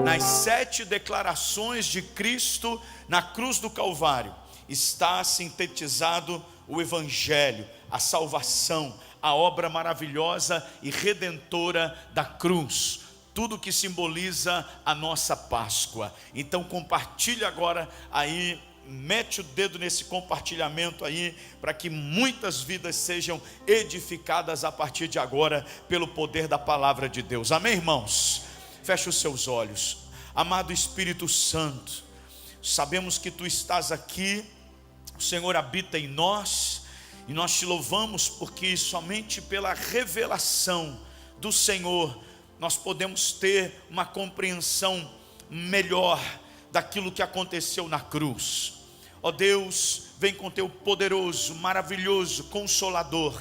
Nas 7 declarações de Cristo na cruz do Calvário está sintetizado o Evangelho, a salvação, a obra maravilhosa e redentora da cruz, tudo que simboliza a nossa Páscoa. Então compartilhe agora aí, mete o dedo nesse compartilhamento aí, para que muitas vidas sejam edificadas a partir de agora, pelo poder da palavra de Deus. Amém, irmãos? Feche os seus olhos. Amado Espírito Santo, sabemos que Tu estás aqui, o Senhor habita em nós, e nós Te louvamos porque somente pela revelação do Senhor nós podemos ter uma compreensão melhor daquilo que aconteceu na cruz. Ó Deus, vem com Teu poderoso, maravilhoso, consolador,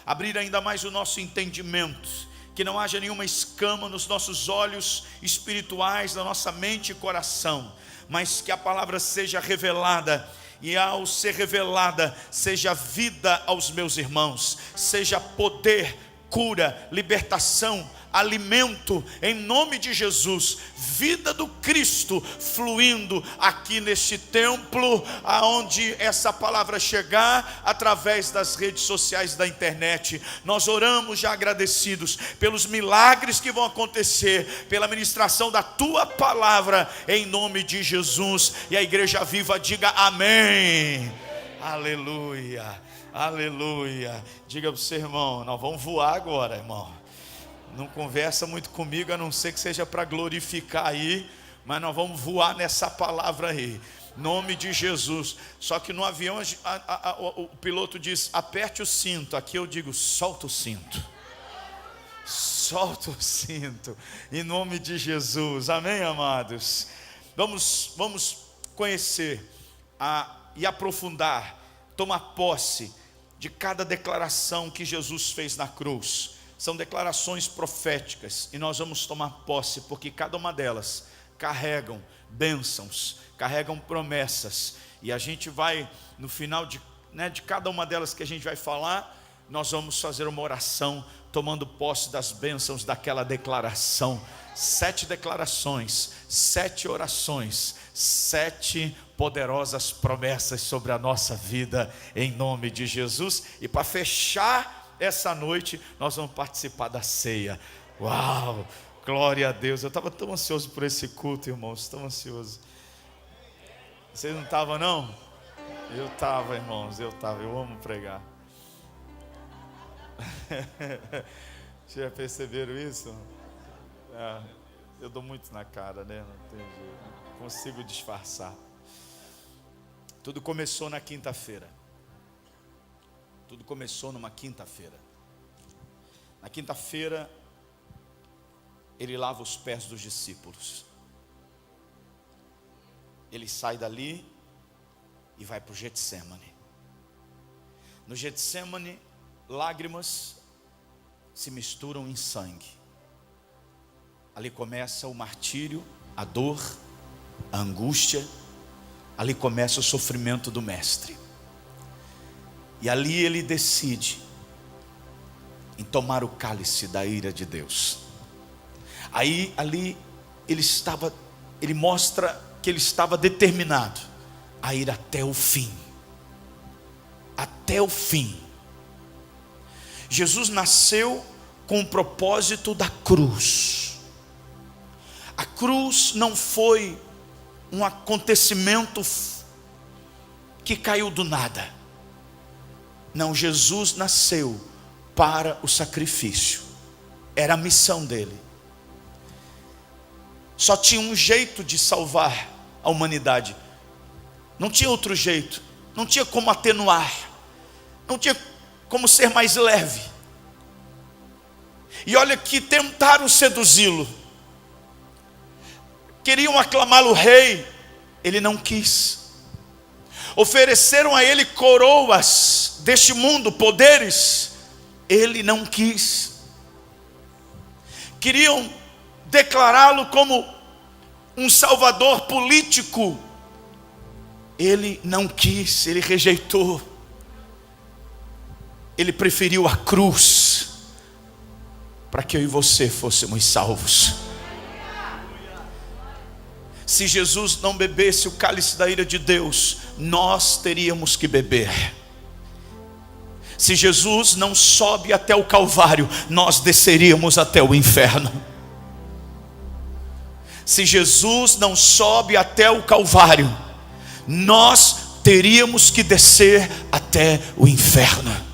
abrir ainda mais o nosso entendimento, que não haja nenhuma escama nos nossos olhos espirituais, na nossa mente e coração, mas que a palavra seja revelada, e ao ser revelada, seja vida aos meus irmãos, seja poder, cura, libertação, alimento, em nome de Jesus, vida do Cristo fluindo aqui neste templo, aonde essa palavra chegar, através das redes sociais da internet. Nós oramos já agradecidos pelos milagres que vão acontecer, pela ministração da Tua palavra, em nome de Jesus, e a igreja viva diga amém. Aleluia, aleluia. Diga para o seu irmão, nós vamos voar agora, irmão. Não conversa muito comigo, a não ser que seja para glorificar aí, mas nós vamos voar nessa palavra aí, nome de Jesus. Só que no avião o piloto diz, aperte o cinto. Aqui eu digo, solta o cinto. Solta o cinto, em nome de Jesus, amém, amados? Vamos conhecer e aprofundar, tomar posse de cada declaração que Jesus fez na cruz. São declarações proféticas, e nós vamos tomar posse, porque cada uma delas carregam bênçãos, carregam promessas, e a gente vai, no final de cada uma delas que a gente vai falar, nós vamos fazer uma oração, tomando posse das bênçãos daquela declaração. 7 declarações, 7 orações, 7 poderosas promessas sobre a nossa vida, em nome de Jesus. E para fechar essa noite, nós vamos participar da ceia. Uau, glória a Deus. Eu estava tão ansioso por esse culto, irmãos, tão ansioso. Vocês não estavam, não? Eu estava, irmãos, eu amo pregar. Vocês já perceberam isso? Eu dou muito na cara, né? Não tem jeito, não consigo disfarçar. Tudo começou na quinta-feira. Tudo começou numa quinta-feira. Na quinta-feira, Ele lava os pés dos discípulos. Ele sai dali e vai para o Getsemane. No Getsemane, lágrimas se misturam em sangue. Ali começa o martírio, a dor, a angústia. Ali começa o sofrimento do Mestre. E ali Ele decide em tomar o cálice da ira de Deus. Ali Ele mostra que Ele estava determinado a ir até o fim. Até o fim. Jesus nasceu com o propósito da cruz. A cruz não foi um acontecimento que caiu do nada. Não, Jesus nasceu para o sacrifício. Era a missão dele. Só tinha um jeito de salvar a humanidade. Não tinha outro jeito. Não tinha como atenuar. Não tinha como ser mais leve. E olha que tentaram seduzi-lo. Queriam aclamá-lo rei. Ele não quis. Ofereceram a ele coroas deste mundo, poderes. Ele não quis. Queriam declará-lo como um salvador político. Ele não quis, ele rejeitou. Ele preferiu a cruz para que eu e você fôssemos salvos. Se Jesus não bebesse o cálice da ira de Deus, nós teríamos que beber. Se Jesus não sobe até o Calvário, nós desceríamos até o inferno. Se Jesus não sobe até o Calvário, nós teríamos que descer até o inferno.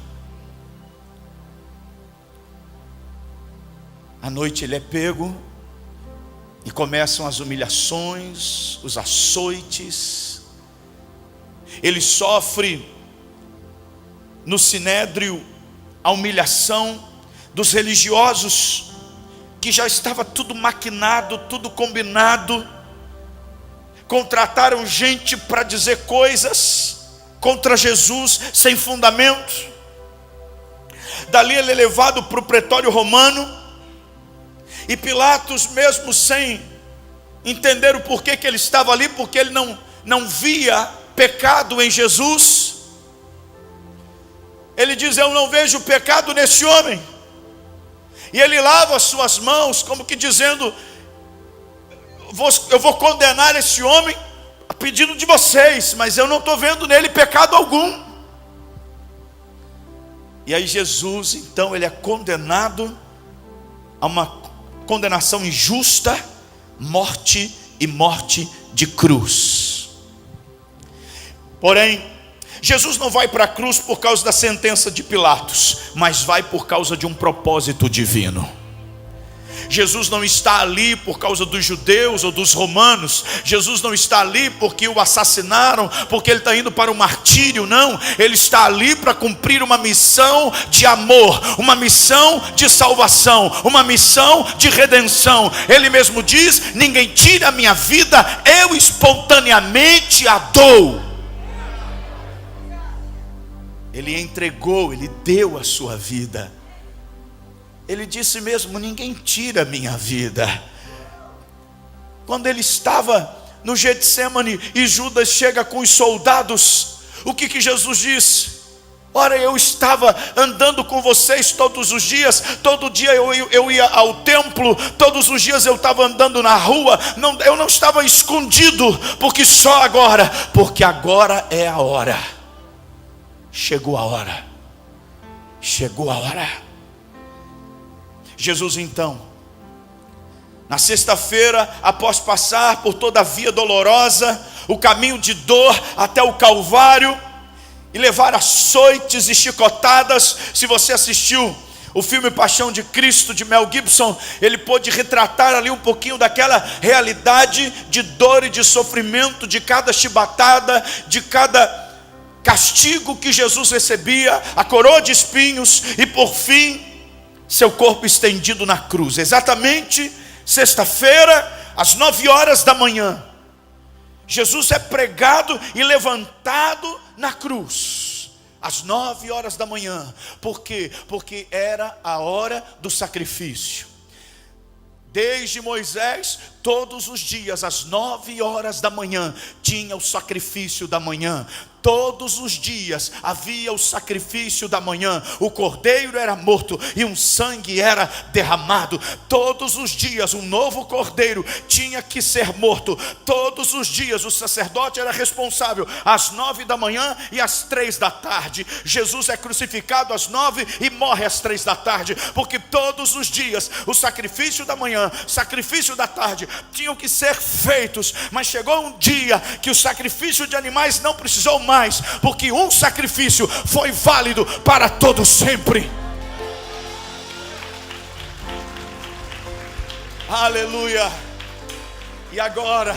À noite ele é pego e começam as humilhações, os açoites. Ele sofre no sinédrio a humilhação dos religiosos, que já estava tudo maquinado, tudo combinado. Contrataram gente para dizer coisas contra Jesus sem fundamento. Dali ele é levado para o pretório romano. E Pilatos, mesmo sem entender o porquê que ele estava ali, porque ele não via pecado em Jesus, ele diz: eu não vejo pecado nesse homem. E ele lava as suas mãos, como que dizendo: eu vou condenar esse homem a pedido de vocês, mas eu não estou vendo nele pecado algum. E aí Jesus, então, ele é condenado a uma condenação injusta, morte e morte de cruz. Porém, Jesus não vai para a cruz por causa da sentença de Pilatos, mas vai por causa de um propósito divino. Jesus não está ali por causa dos judeus ou dos romanos. Jesus não está ali porque o assassinaram, porque ele está indo para o martírio. Não, ele está ali para cumprir uma missão de amor, uma missão de salvação, uma missão de redenção. Ele mesmo diz: ninguém tira a minha vida, eu espontaneamente a dou. Ele entregou, ele deu a sua vida. Ele disse mesmo: ninguém tira a minha vida. Quando ele estava no Getsemane e Judas chega com os soldados, o que Jesus disse? Ora, eu estava andando com vocês todos os dias, todo dia eu ia ao templo, todos os dias eu estava andando na rua, eu não estava escondido, porque agora é a hora. Chegou a hora. Chegou a hora. Jesus então, na sexta-feira, após passar por toda a via dolorosa, o caminho de dor até o Calvário, e levar açoites e chicotadas. Se você assistiu o filme Paixão de Cristo, de Mel Gibson, ele pôde retratar ali um pouquinho daquela realidade de dor e de sofrimento, de cada chibatada, de cada castigo que Jesus recebia, a coroa de espinhos e por fim, seu corpo estendido na cruz. Exatamente sexta-feira, às 9 horas da manhã, Jesus é pregado e levantado na cruz, às 9 horas da manhã. Por quê? Porque era a hora do sacrifício. Desde Moisés, todos os dias, às 9 horas da manhã, tinha o sacrifício da manhã. Todos os dias havia o sacrifício da manhã. O cordeiro era morto e um sangue era derramado. Todos os dias um novo cordeiro tinha que ser morto. Todos os dias o sacerdote era responsável às 9 da manhã e às 3 da tarde. Jesus é crucificado às 9 e morre às 3 da tarde, porque todos os dias o sacrifício da manhã, sacrifício da tarde tinham que ser feitos. Mas chegou um dia que o sacrifício de animais não precisou mais, porque um sacrifício foi válido para todo sempre. Aleluia. E agora,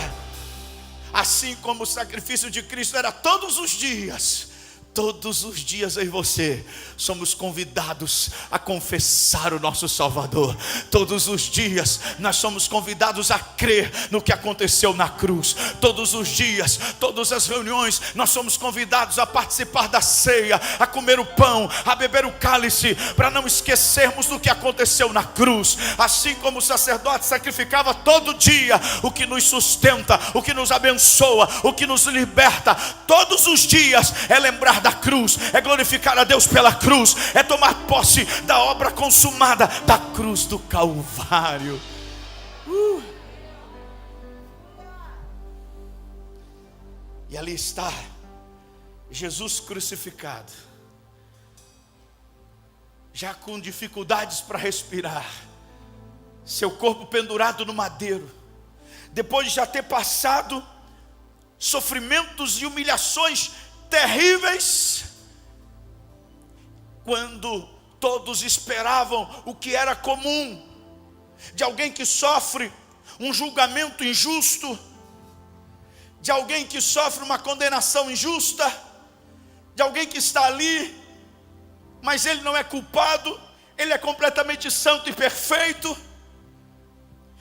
assim como o sacrifício de Cristo era todos os dias eu e você somos convidados a confessar o nosso Salvador. Todos os dias nós somos convidados a crer no que aconteceu na cruz. Todos os dias, todas as reuniões, nós somos convidados a participar da ceia, a comer o pão, a beber o cálice, para não esquecermos do que aconteceu na cruz. Assim como o sacerdote sacrificava todo dia, o que nos sustenta, o que nos abençoa, o que nos liberta, todos os dias é lembrar da da cruz, é glorificar a Deus pela cruz, é tomar posse da obra consumada da cruz do Calvário. E ali está Jesus crucificado, já com dificuldades para respirar, seu corpo pendurado no madeiro, depois de já ter passado sofrimentos e humilhações terríveis, quando todos esperavam o que era comum, de alguém que sofre um julgamento injusto, de alguém que sofre uma condenação injusta, de alguém que está ali, mas ele não é culpado, ele é completamente santo e perfeito.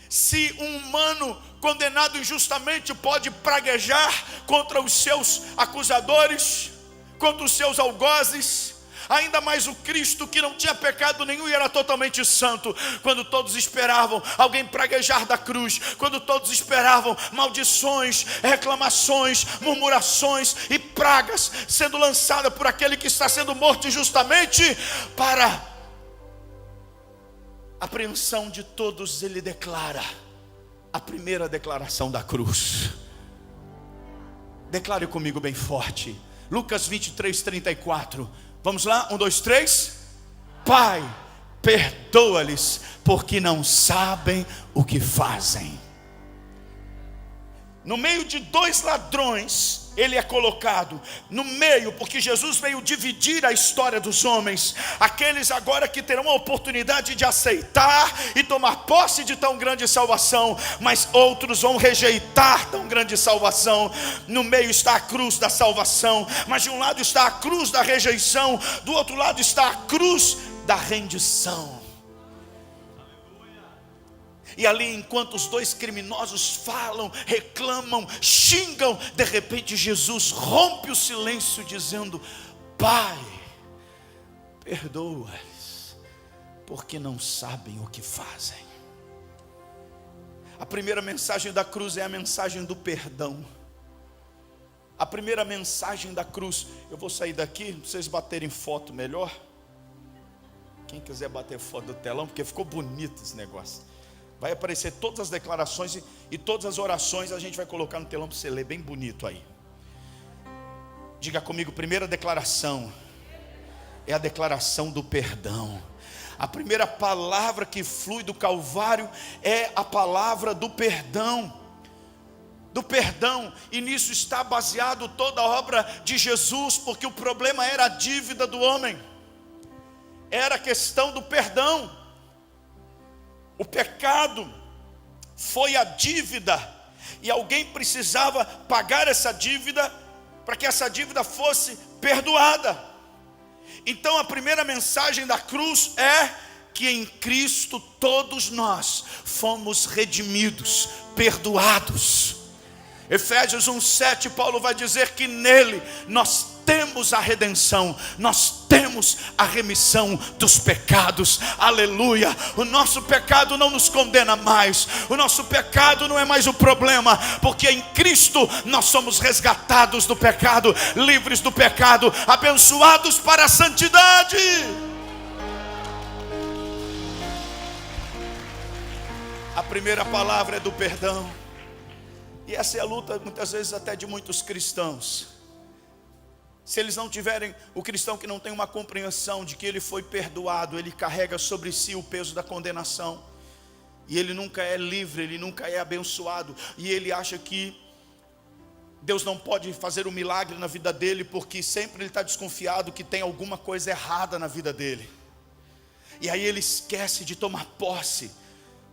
Se um humano condenado injustamente pode praguejar contra os seus acusadores, contra os seus algozes, ainda mais o Cristo que não tinha pecado nenhum e era totalmente santo. Quando todos esperavam alguém praguejar da cruz, quando todos esperavam maldições, reclamações, murmurações e pragas sendo lançadas por aquele que está sendo morto injustamente, para apreensão de todos, ele declara a primeira declaração da cruz. Declare comigo bem forte, Lucas 23:34. Vamos lá, 1, 2, 3. Pai, perdoa-lhes, porque não sabem o que fazem. No meio de dois ladrões, ele é colocado no meio, porque Jesus veio dividir a história dos homens. Aqueles agora que terão a oportunidade de aceitar e tomar posse de tão grande salvação, mas outros vão rejeitar tão grande salvação. No meio está a cruz da salvação, mas de um lado está a cruz da rejeição, do outro lado está a cruz da rendição. E ali, enquanto os dois criminosos falam, reclamam, xingam, de repente Jesus rompe o silêncio dizendo: Pai, perdoa-os, porque não sabem o que fazem. A primeira mensagem da cruz é a mensagem do perdão. A primeira mensagem da cruz. Eu vou sair daqui, para vocês baterem foto melhor. Quem quiser bater foto do telão, porque ficou bonito esse negócio. Vai aparecer todas as declarações e todas as orações, a gente vai colocar no telão para você ler bem bonito aí. Diga comigo, primeira declaração é a declaração do perdão. A primeira palavra que flui do Calvário é a palavra do perdão. Do perdão, e nisso está baseado toda a obra de Jesus, porque o problema era a dívida do homem, era a questão do perdão. O pecado foi a dívida, e alguém precisava pagar essa dívida, para que essa dívida fosse perdoada. Então a primeira mensagem da cruz é que em Cristo todos nós fomos redimidos, perdoados. Efésios 1:7, Paulo vai dizer que nele nós temos a redenção, nós temos a remissão dos pecados. Aleluia. O nosso pecado não nos condena mais, o nosso pecado não é mais o problema, porque em Cristo nós somos resgatados do pecado, livres do pecado, abençoados para a santidade. A primeira palavra é do perdão. E essa é a luta muitas vezes até de muitos cristãos. Se eles não tiverem, o cristão que não tem uma compreensão de que ele foi perdoado, ele carrega sobre si o peso da condenação, e ele nunca é livre, ele nunca é abençoado, e ele acha que Deus não pode fazer um milagre na vida dele, porque sempre ele está desconfiado que tem alguma coisa errada na vida dele. E aí ele esquece de tomar posse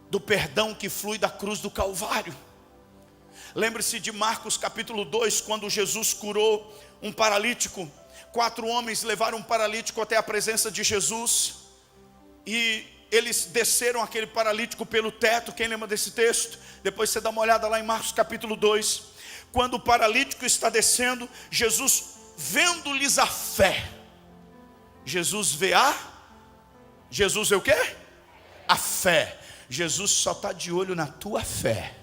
do perdão que flui da cruz do Calvário. Lembre-se de Marcos capítulo 2, quando Jesus curou um paralítico. 4 homens levaram um paralítico até a presença de Jesus, e eles desceram aquele paralítico pelo teto. Quem lembra desse texto? Depois você dá uma olhada lá em Marcos capítulo 2. Quando o paralítico está descendo, Jesus, vendo-lhes a fé, Jesus vê o quê? A fé. Jesus só está de olho na tua fé.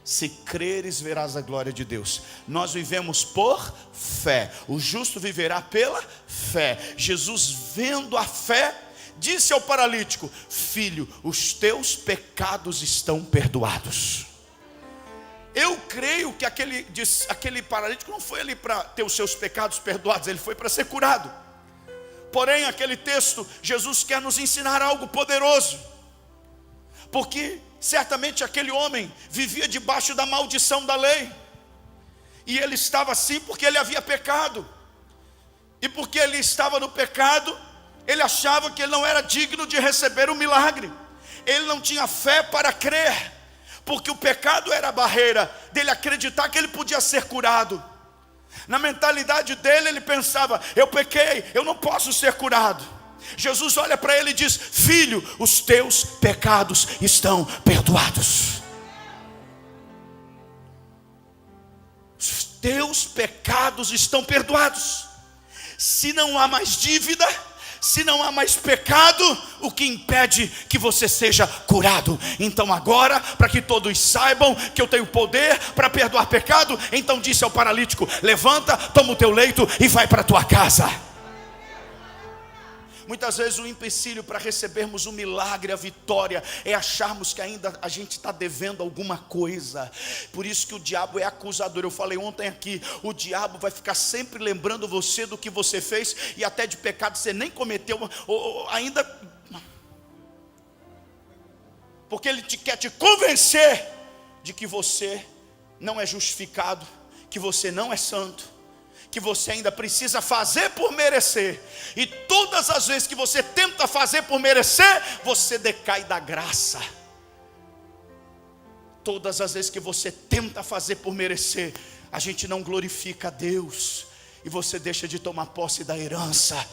Se creres, verás a glória de Deus. Nós vivemos por fé. O justo viverá pela fé. Jesus, vendo a fé, disse ao paralítico: filho, os teus pecados estão perdoados. Eu creio que aquele paralítico não foi ali para ter os seus pecados perdoados, ele foi para ser curado. Porém, aquele texto, Jesus quer nos ensinar algo poderoso, porque certamente aquele homem vivia debaixo da maldição da lei, e ele estava assim porque ele havia pecado, e porque ele estava no pecado, ele achava que ele não era digno de receber o milagre, ele não tinha fé para crer, porque o pecado era a barreira dele acreditar que ele podia ser curado. Na mentalidade dele, ele pensava: eu pequei, eu não posso ser curado. Jesus olha para ele e diz: filho, os teus pecados estão perdoados. Os teus pecados estão perdoados. Se não há mais dívida, se não há mais pecado, o que impede que você seja curado? Então agora, para que todos saibam que eu tenho poder para perdoar pecado, então disse ao paralítico: levanta, toma o teu leito e vai para a tua casa. Muitas vezes o empecilho para recebermos o milagre, a vitória, é acharmos que ainda a gente está devendo alguma coisa. Por isso que o diabo é acusador. Eu falei ontem aqui, o diabo vai ficar sempre lembrando você do que você fez, e até de pecado você nem cometeu ainda, porque ele quer te convencer de que você não é justificado, que você não é santo, que você ainda precisa fazer por merecer. E todas as vezes que você tenta fazer por merecer, você decai da graça. Todas as vezes que você tenta fazer por merecer, a gente não glorifica a Deus, e você deixa de tomar posse da herança.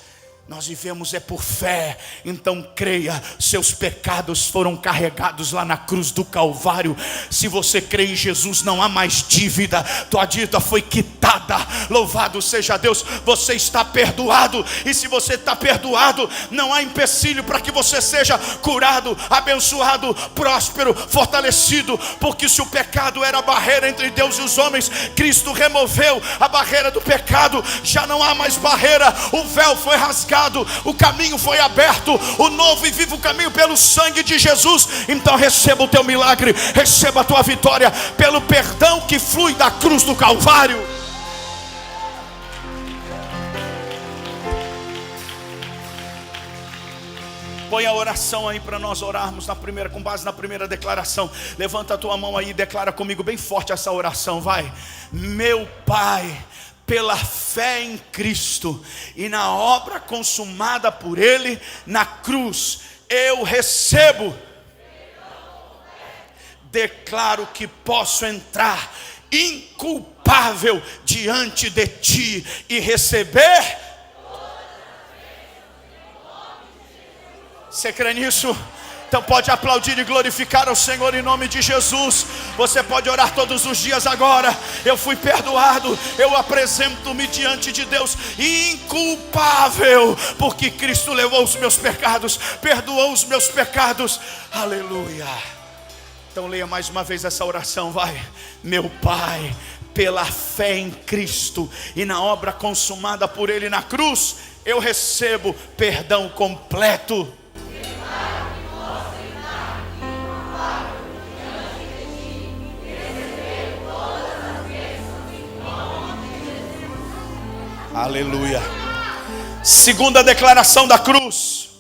Nós vivemos é por fé. Então creia, seus pecados foram carregados lá na cruz do Calvário. Se você crê em Jesus, não há mais dívida. Tua dívida foi quitada. Louvado seja Deus, você está perdoado. E se você está perdoado, não há empecilho para que você seja curado, abençoado, próspero, fortalecido. Porque se o pecado era a barreira entre Deus e os homens, Cristo removeu a barreira do pecado. Já não há mais barreira. O véu foi rasgado, o caminho foi aberto, o novo e vivo caminho pelo sangue de Jesus. Então receba o teu milagre, receba a tua vitória pelo perdão que flui da cruz do Calvário. Põe a oração aí para nós orarmos com base na primeira declaração. Levanta a tua mão aí e declara comigo bem forte essa oração, vai. Meu Pai, pela fé em Cristo e na obra consumada por Ele na cruz, eu recebo, declaro que posso entrar inculpável diante de Ti e receber. Você crê nisso? Então pode aplaudir e glorificar ao Senhor em nome de Jesus. Você pode orar todos os dias agora. Eu fui perdoado, eu apresento-me diante de Deus inculpável, porque Cristo levou os meus pecados, perdoou os meus pecados. Aleluia. Então leia mais uma vez essa oração, vai. Meu Pai, pela fé em Cristo e na obra consumada por Ele na cruz, eu recebo perdão completo. Aleluia. Segunda declaração da cruz,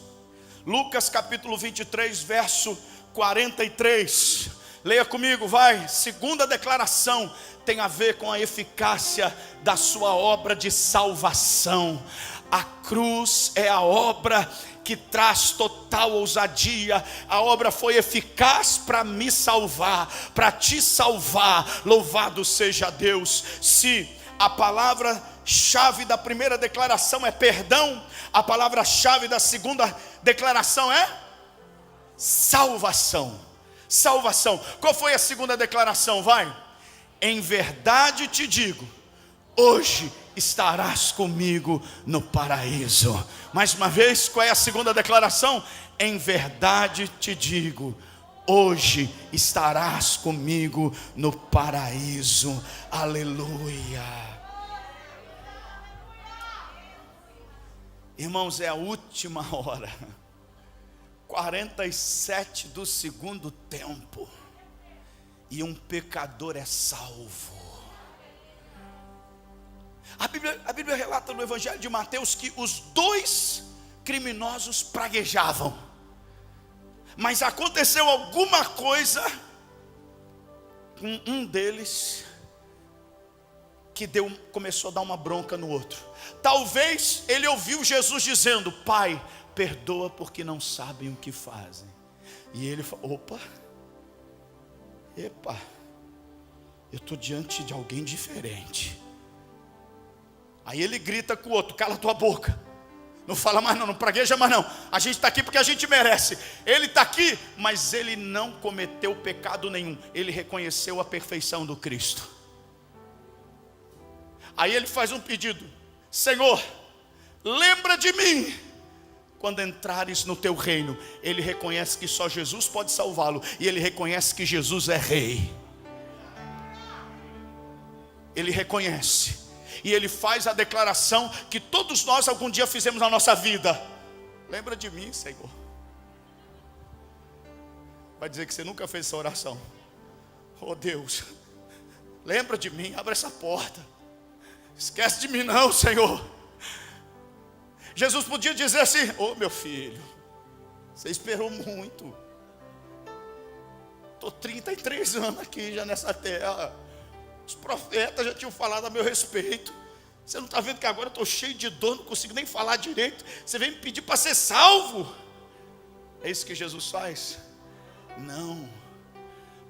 Lucas capítulo 23, verso 43. Leia comigo, vai. Segunda declaração tem a ver com a eficácia da sua obra de salvação. A cruz é a obra que traz total ousadia. A obra foi eficaz para me salvar, para te salvar. Louvado seja Deus. Se a palavra-chave da primeira declaração é perdão, a palavra-chave da segunda declaração é salvação. Salvação. Qual foi a segunda declaração? Vai. Em verdade te digo, hoje estarás comigo no paraíso. Mais uma vez, qual é a segunda declaração? Em verdade te digo, hoje estarás comigo no paraíso. Aleluia. Irmãos, é a última hora, 47 do segundo tempo, e um pecador é salvo. A Bíblia relata no Evangelho de Mateus que os dois criminosos praguejavam, mas aconteceu alguma coisa com um deles que começou a dar uma bronca no outro. Talvez ele ouviu Jesus dizendo: Pai, perdoa porque não sabem o que fazem. E ele falou: epa, eu estou diante de alguém diferente. Aí ele grita com o outro: cala tua boca, não fala mais não, não pragueja mais não, a gente está aqui porque a gente merece. Ele está aqui, mas ele não cometeu pecado nenhum, ele reconheceu a perfeição do Cristo. Aí ele faz um pedido: Senhor, lembra de mim quando entrares no teu reino. Ele reconhece que só Jesus pode salvá-lo, e ele reconhece que Jesus é rei. Ele reconhece, e ele faz a declaração que todos nós algum dia fizemos na nossa vida: lembra de mim, Senhor. Vai dizer que você nunca fez essa oração. Oh Deus, lembra de mim, abre essa porta, esquece de mim não, Senhor. Jesus podia dizer assim: ô meu filho, você esperou muito, estou 33 anos aqui já nessa terra, os profetas já tinham falado a meu respeito, você não está vendo que agora eu estou cheio de dor, não consigo nem falar direito, você vem me pedir para ser salvo? É isso que Jesus faz? Não,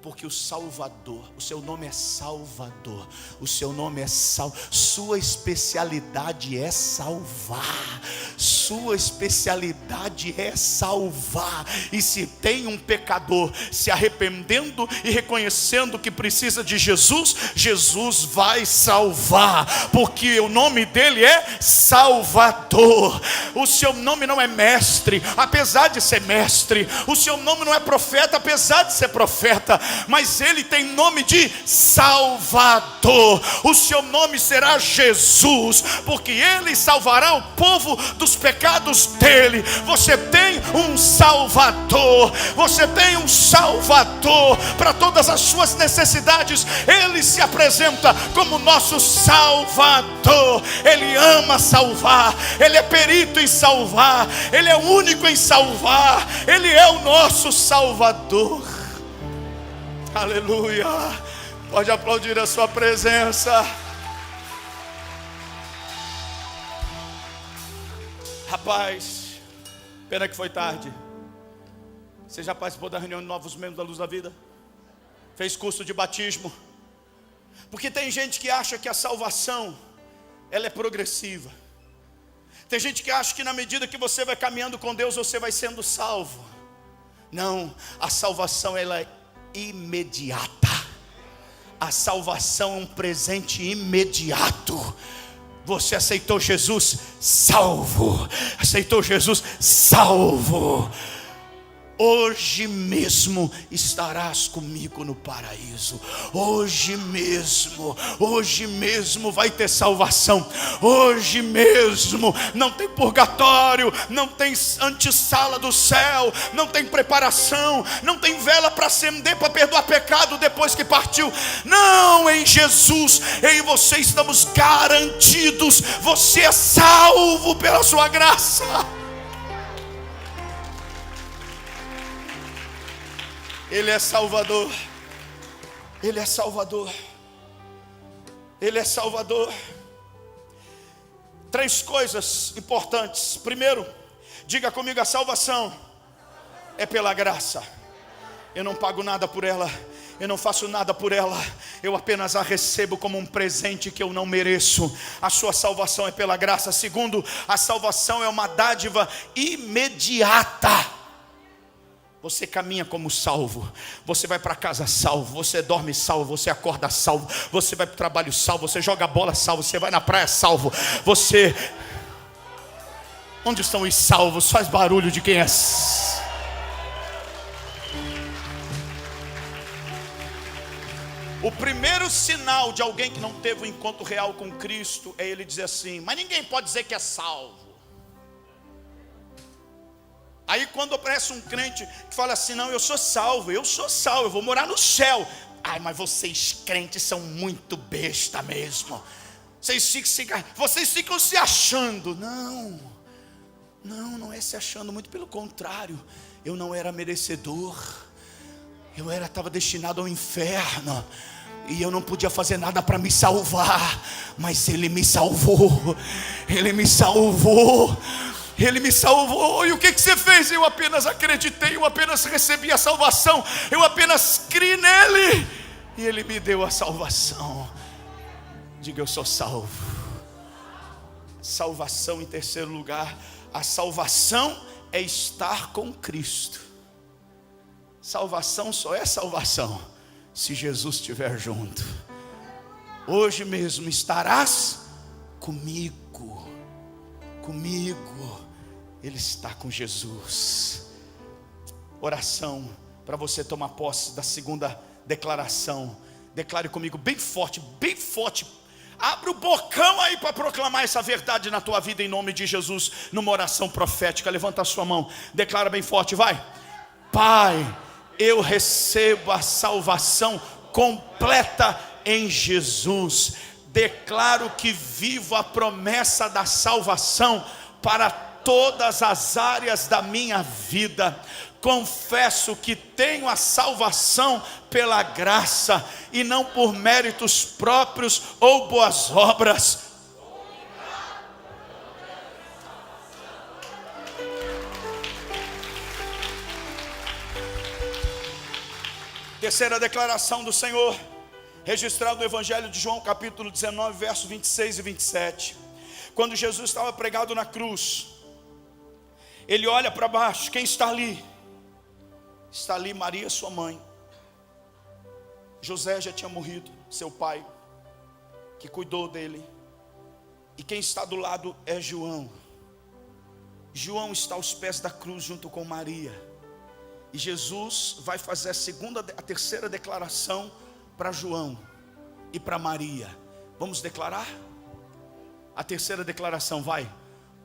porque o Salvador, o seu nome é Salvador, o seu nome é sua especialidade é salvar, sua especialidade é salvar. E se tem um pecador se arrependendo e reconhecendo que precisa de Jesus, Jesus vai salvar, porque o nome dele é Salvador. O seu nome não é mestre, apesar de ser mestre. O seu nome não é profeta, apesar de ser profeta. Mas ele tem nome de Salvador. O seu nome será Jesus, porque ele salvará o povo dos pecados dele. Você tem um Salvador, você tem um Salvador para todas as suas necessidades. Ele se apresenta como nosso Salvador. Ele ama salvar, ele é perito em salvar, ele é único em salvar, ele é o nosso Salvador. Aleluia. Pode aplaudir a sua presença. Rapaz, pena que foi tarde. Você já participou da reunião de novos membros da Luz da Vida? Fez curso de batismo? Porque tem gente que acha que a salvação ela é progressiva. Tem gente que acha que na medida que você vai caminhando com Deus, você vai sendo salvo. Não, a salvação ela é imediata. A salvação é um presente imediato. Você aceitou Jesus, salvo. Aceitou Jesus, salvo. Hoje mesmo estarás comigo no paraíso. Hoje mesmo vai ter salvação. Hoje mesmo não tem purgatório, não tem antessala do céu, não tem preparação, não tem vela para acender para perdoar pecado depois que partiu. Não, em Jesus, eu e você estamos garantidos. Você é salvo pela sua graça. Ele é Salvador. Ele é Salvador. Ele é Salvador. 3 coisas importantes. Primeiro, diga comigo: a salvação é pela graça. Eu não pago nada por ela, eu não faço nada por ela, eu apenas a recebo como um presente que eu não mereço. A sua salvação é pela graça. Segundo, a salvação é uma dádiva imediata. Você caminha como salvo, você vai para casa salvo, você dorme salvo, você acorda salvo, você vai para o trabalho salvo, você joga bola salvo, você vai na praia salvo. Você... Onde estão os salvos? Faz barulho de quem é. O primeiro sinal de alguém que não teve um encontro real com Cristo é ele dizer assim: mas ninguém pode dizer que é salvo. Aí quando aparece um crente que fala assim: não, eu sou salvo, eu vou morar no céu. Ai, mas vocês crentes são muito besta mesmo. Vocês ficam se achando. Não é se achando, muito pelo contrário. Eu não era merecedor. Eu estava destinado ao inferno. E eu não podia fazer nada para me salvar. Mas Ele me salvou. Ele me salvou. Ele me salvou. E o que você fez? Eu apenas acreditei. Eu apenas recebi a salvação. Eu apenas criei nele. E Ele me deu a salvação. Diga: eu sou salvo. Salvação em terceiro lugar. A salvação é estar com Cristo. Salvação só é salvação se Jesus estiver junto. Hoje mesmo estarás comigo. Ele está com Jesus. Oração para você tomar posse da segunda declaração. Declare comigo bem forte, bem forte. Abre o bocão aí para proclamar essa verdade na tua vida em nome de Jesus, numa oração profética. Levanta a sua mão, declara bem forte, vai. Pai, eu recebo a salvação completa em Jesus. Declaro que vivo a promessa da salvação para todas as áreas da minha vida. Confesso que tenho a salvação pela graça e não por méritos próprios ou boas obras. Terceira declaração do Senhor, registrado no Evangelho de João, capítulo 19, versos 26 e 27. Quando Jesus estava pregado na cruz, Ele olha para baixo, quem está ali? Está ali Maria, sua mãe. José já tinha morrido, seu pai, que cuidou dele. E quem está do lado é João. João está aos pés da cruz junto com Maria. E Jesus vai fazer a terceira declaração para João e para Maria. Vamos declarar? A terceira declaração vai: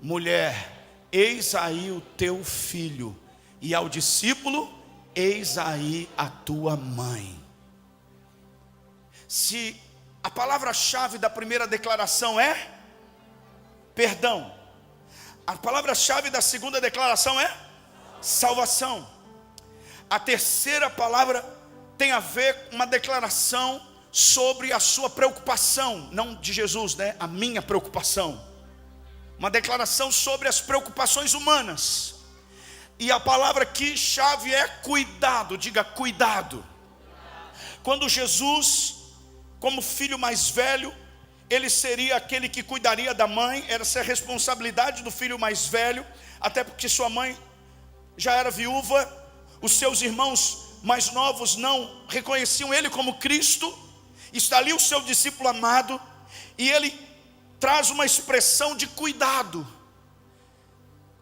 mulher, eis aí o teu filho. E ao discípulo: eis aí a tua mãe. Se a palavra-chave da primeira declaração é perdão, a palavra-chave da segunda declaração é salvação. A terceira palavra tem a ver com uma declaração sobre a sua preocupação, não de Jesus, né? A minha preocupação. Uma declaração sobre as preocupações humanas. E a palavra aqui chave é cuidado. Diga: cuidado. Quando Jesus, como filho mais velho, ele seria aquele que cuidaria da mãe. Essa é a responsabilidade do filho mais velho, até porque sua mãe já era viúva. Os seus irmãos mais novos não reconheciam ele como Cristo. Está ali o seu discípulo amado, e ele traz uma expressão de cuidado,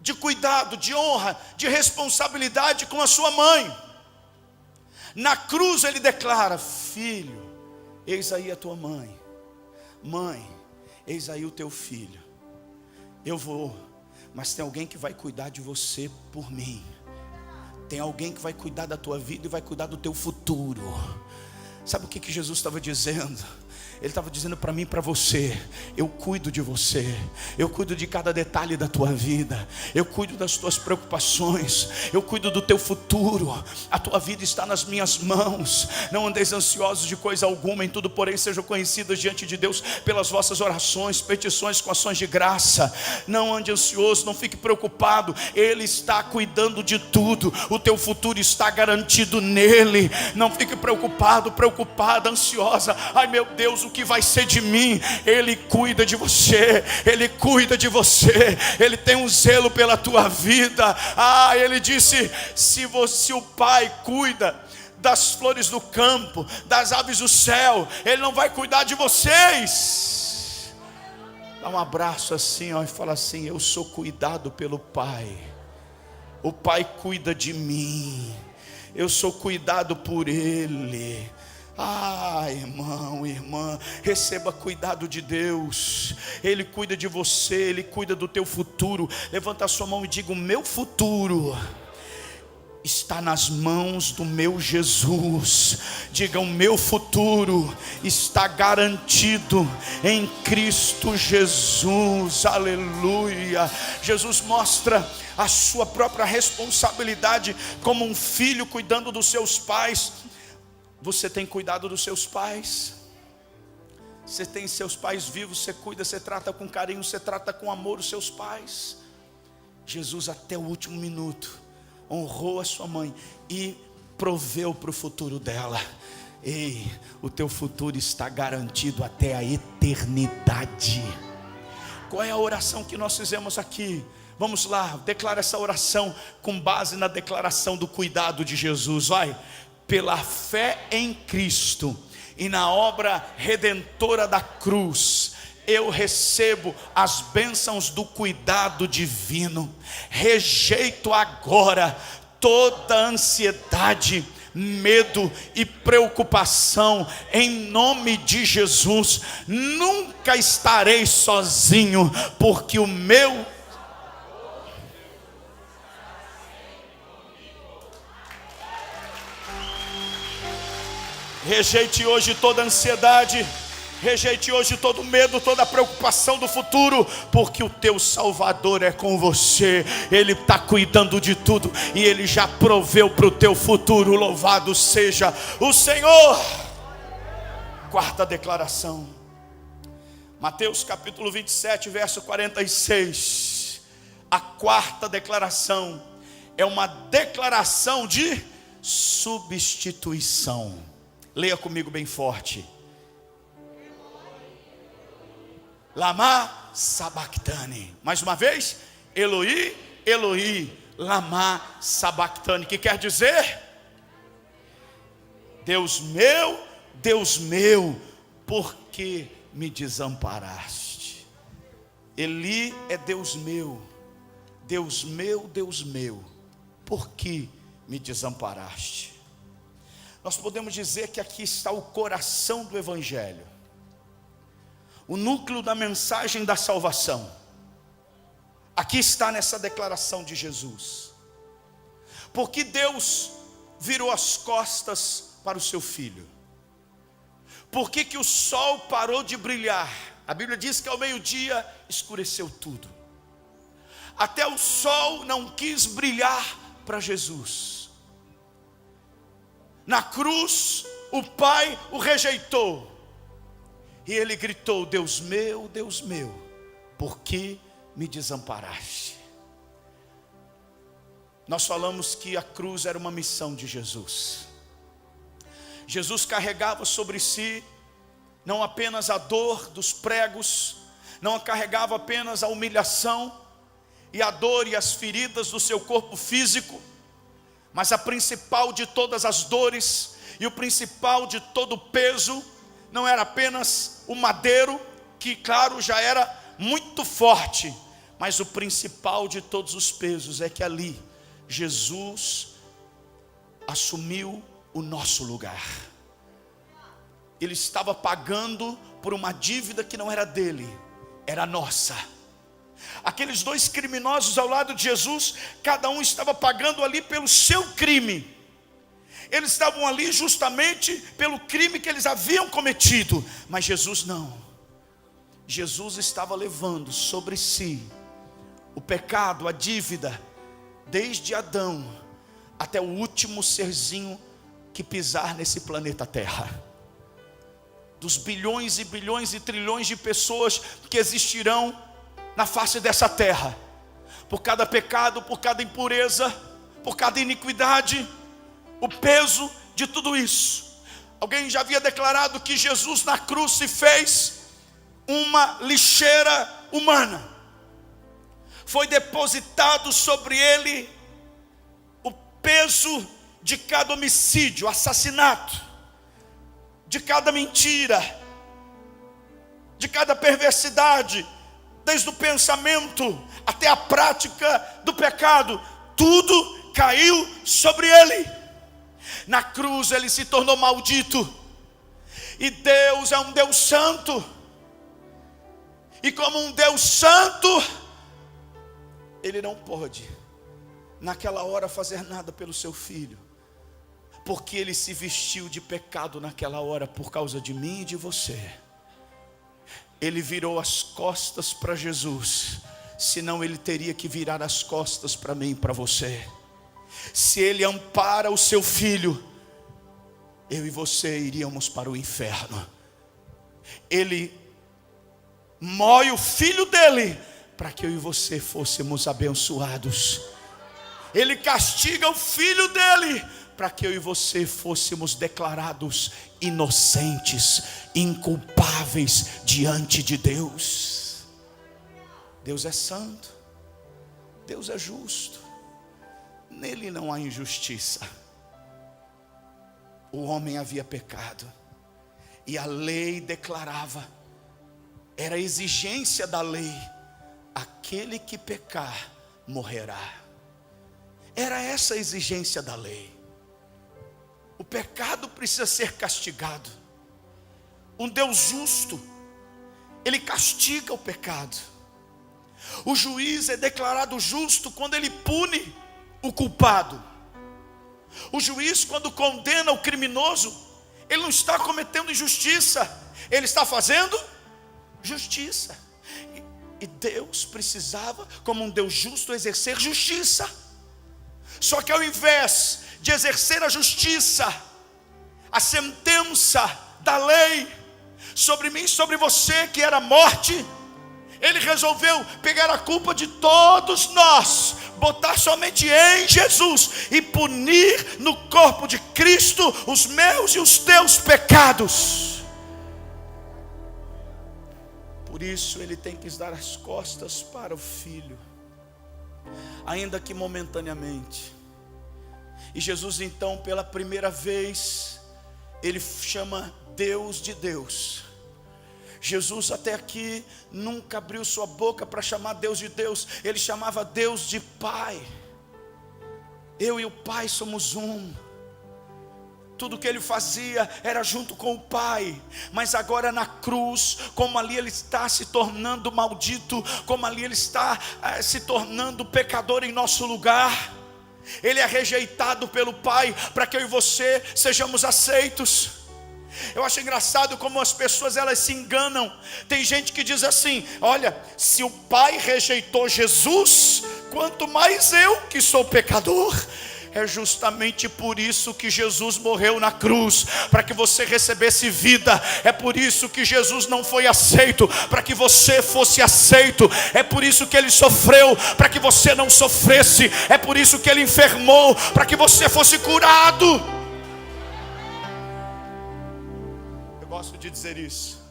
de honra, de responsabilidade com a sua mãe. Na cruz ele declara: filho, eis aí a tua mãe. Mãe, eis aí o teu filho. Eu vou, mas tem alguém que vai cuidar de você por mim. Tem alguém que vai cuidar da tua vida e vai cuidar do teu futuro. Sabe o que Jesus estava dizendo? Ele estava dizendo para mim e para você: eu cuido de você, eu cuido de cada detalhe da tua vida, eu cuido das tuas preocupações, eu cuido do teu futuro. A tua vida está nas minhas mãos. Não andeis ansiosos de coisa alguma, em tudo porém sejam conhecidas diante de Deus pelas vossas orações, petições com ações de graça. Não ande ansioso, não fique preocupado. Ele está cuidando de tudo. O teu futuro está garantido nele. Não fique preocupado, preocupada, ansiosa. Ai meu Deus, o que vai ser de mim? Ele cuida de você. Ele cuida de você. Ele tem um zelo pela tua vida. Ele disse: se o Pai cuida das flores do campo, das aves do céu, Ele não vai cuidar de vocês? Dá um abraço assim, e fala assim: eu sou cuidado pelo Pai. O Pai cuida de mim. Eu sou cuidado por Ele. Ah, irmão, irmã, receba cuidado de Deus. Ele cuida de você, Ele cuida do teu futuro. Levanta a sua mão e diga: o meu futuro está nas mãos do meu Jesus. Diga: o meu futuro está garantido em Cristo Jesus. Aleluia. Jesus mostra a sua própria responsabilidade como um filho cuidando dos seus pais. Você tem cuidado dos seus pais? Você tem seus pais vivos, você cuida, você trata com carinho, você trata com amor os seus pais. Jesus até o último minuto honrou a sua mãe e proveu para o futuro dela. Ei, o teu futuro está garantido até a eternidade. Qual é a oração que nós fizemos aqui? Vamos lá, declara essa oração com base na declaração do cuidado de Jesus. Vai. Pela fé em Cristo e na obra redentora da cruz, eu recebo as bênçãos do cuidado divino. Rejeito agora toda ansiedade, medo e preocupação, em nome de Jesus. Nunca estarei sozinho, porque o meu rejeite hoje toda ansiedade, rejeite hoje todo medo, toda preocupação do futuro, porque o teu Salvador é com você. Ele está cuidando de tudo e Ele já proveu para o teu futuro. Louvado seja o Senhor. Quarta declaração, Mateus capítulo 27, verso 46. A quarta declaração é uma declaração de substituição. Leia comigo bem forte. Lama sabachthani. Mais uma vez. Eloi, Eloi, lama sabachthani. Que quer dizer? Deus meu, por que me desamparaste? Eli é Deus meu, Deus meu, Deus meu, por que me desamparaste? Nós podemos dizer que aqui está o coração do Evangelho, o núcleo da mensagem da salvação. Aqui está nessa declaração de Jesus. Porque Deus virou as costas para o seu filho? Por que o sol parou de brilhar? A Bíblia diz que ao meio-dia escureceu tudo. Até o sol não quis brilhar para Jesus. Na cruz, o Pai o rejeitou. E ele gritou: Deus meu, por que me desamparaste? Nós falamos que a cruz era uma missão de Jesus. Jesus carregava sobre si não apenas a dor dos pregos, não carregava apenas a humilhação e a dor e as feridas do seu corpo físico, mas a principal de todas as dores e o principal de todo o peso não era apenas o madeiro, que claro já era muito forte, mas o principal de todos os pesos é que ali Jesus assumiu o nosso lugar. Ele estava pagando por uma dívida que não era dele, era nossa. Aqueles dois criminosos ao lado de Jesus, cada um estava pagando ali pelo seu crime. Eles estavam ali justamente pelo crime que eles haviam cometido, mas Jesus não. Jesus estava levando sobre si o pecado, a dívida, desde Adão até o último serzinho que pisar nesse planeta Terra. Dos bilhões e bilhões e trilhões de pessoas que existirão na face dessa terra, por cada pecado, por cada impureza, por cada iniquidade, o peso de tudo isso. Alguém já havia declarado que Jesus na cruz se fez uma lixeira humana. Foi depositado sobre ele o peso de cada homicídio, assassinato, de cada mentira, de cada perversidade, desde o pensamento até a prática do pecado, tudo caiu sobre ele. Na cruz ele se tornou maldito, E Deus é um Deus santo. E como um Deus santo, Ele não pode, naquela hora, fazer nada pelo seu filho, porque Ele se vestiu de pecado naquela hora por causa de mim e de você. Ele virou as costas para Jesus, senão Ele teria que virar as costas para mim e para você. Se Ele ampara o seu filho, eu e você iríamos para o inferno. Ele moe o filho dele para que eu e você fôssemos abençoados. Ele castiga o filho dele para que eu e você fôssemos declarados inocentes, inculpáveis diante de Deus. Deus é santo, Deus é justo, nele não há injustiça. O homem havia pecado, e a lei declarava, era a exigência da lei: aquele que pecar morrerá. Era essa a exigência da lei. O pecado precisa ser castigado. Um Deus justo, Ele castiga o pecado. O juiz é declarado justo quando ele pune o culpado. O juiz, quando condena o criminoso, ele não está cometendo injustiça, ele está fazendo justiça. E Deus precisava, como um Deus justo, exercer justiça. Só que ao invés de exercer a justiça, a sentença da lei sobre mim e sobre você, que era morte, Ele resolveu pegar a culpa de todos nós, botar somente em Jesus e punir no corpo de Cristo os meus e os teus pecados. Por isso Ele tem que dar as costas para o filho, ainda que momentaneamente. E Jesus então, pela primeira vez, Ele chama Deus de Deus. Jesus até aqui nunca abriu sua boca para chamar Deus de Deus. Ele chamava Deus de Pai. Eu e o Pai somos um. Tudo que Ele fazia era junto com o Pai. Mas agora na cruz, como ali Ele está se tornando maldito, como ali Ele está se tornando pecador em nosso lugar, Ele é rejeitado pelo Pai para que eu e você sejamos aceitos. Eu acho engraçado como as pessoas, elas se enganam. Tem gente que diz assim: olha, se o Pai rejeitou Jesus, quanto mais eu que sou pecador. É justamente por isso que Jesus morreu na cruz, para que você recebesse vida. É por isso que Jesus não foi aceito, para que você fosse aceito. É por isso que Ele sofreu, para que você não sofresse. É por isso que Ele enfermou, para que você fosse curado. Eu gosto de dizer isso.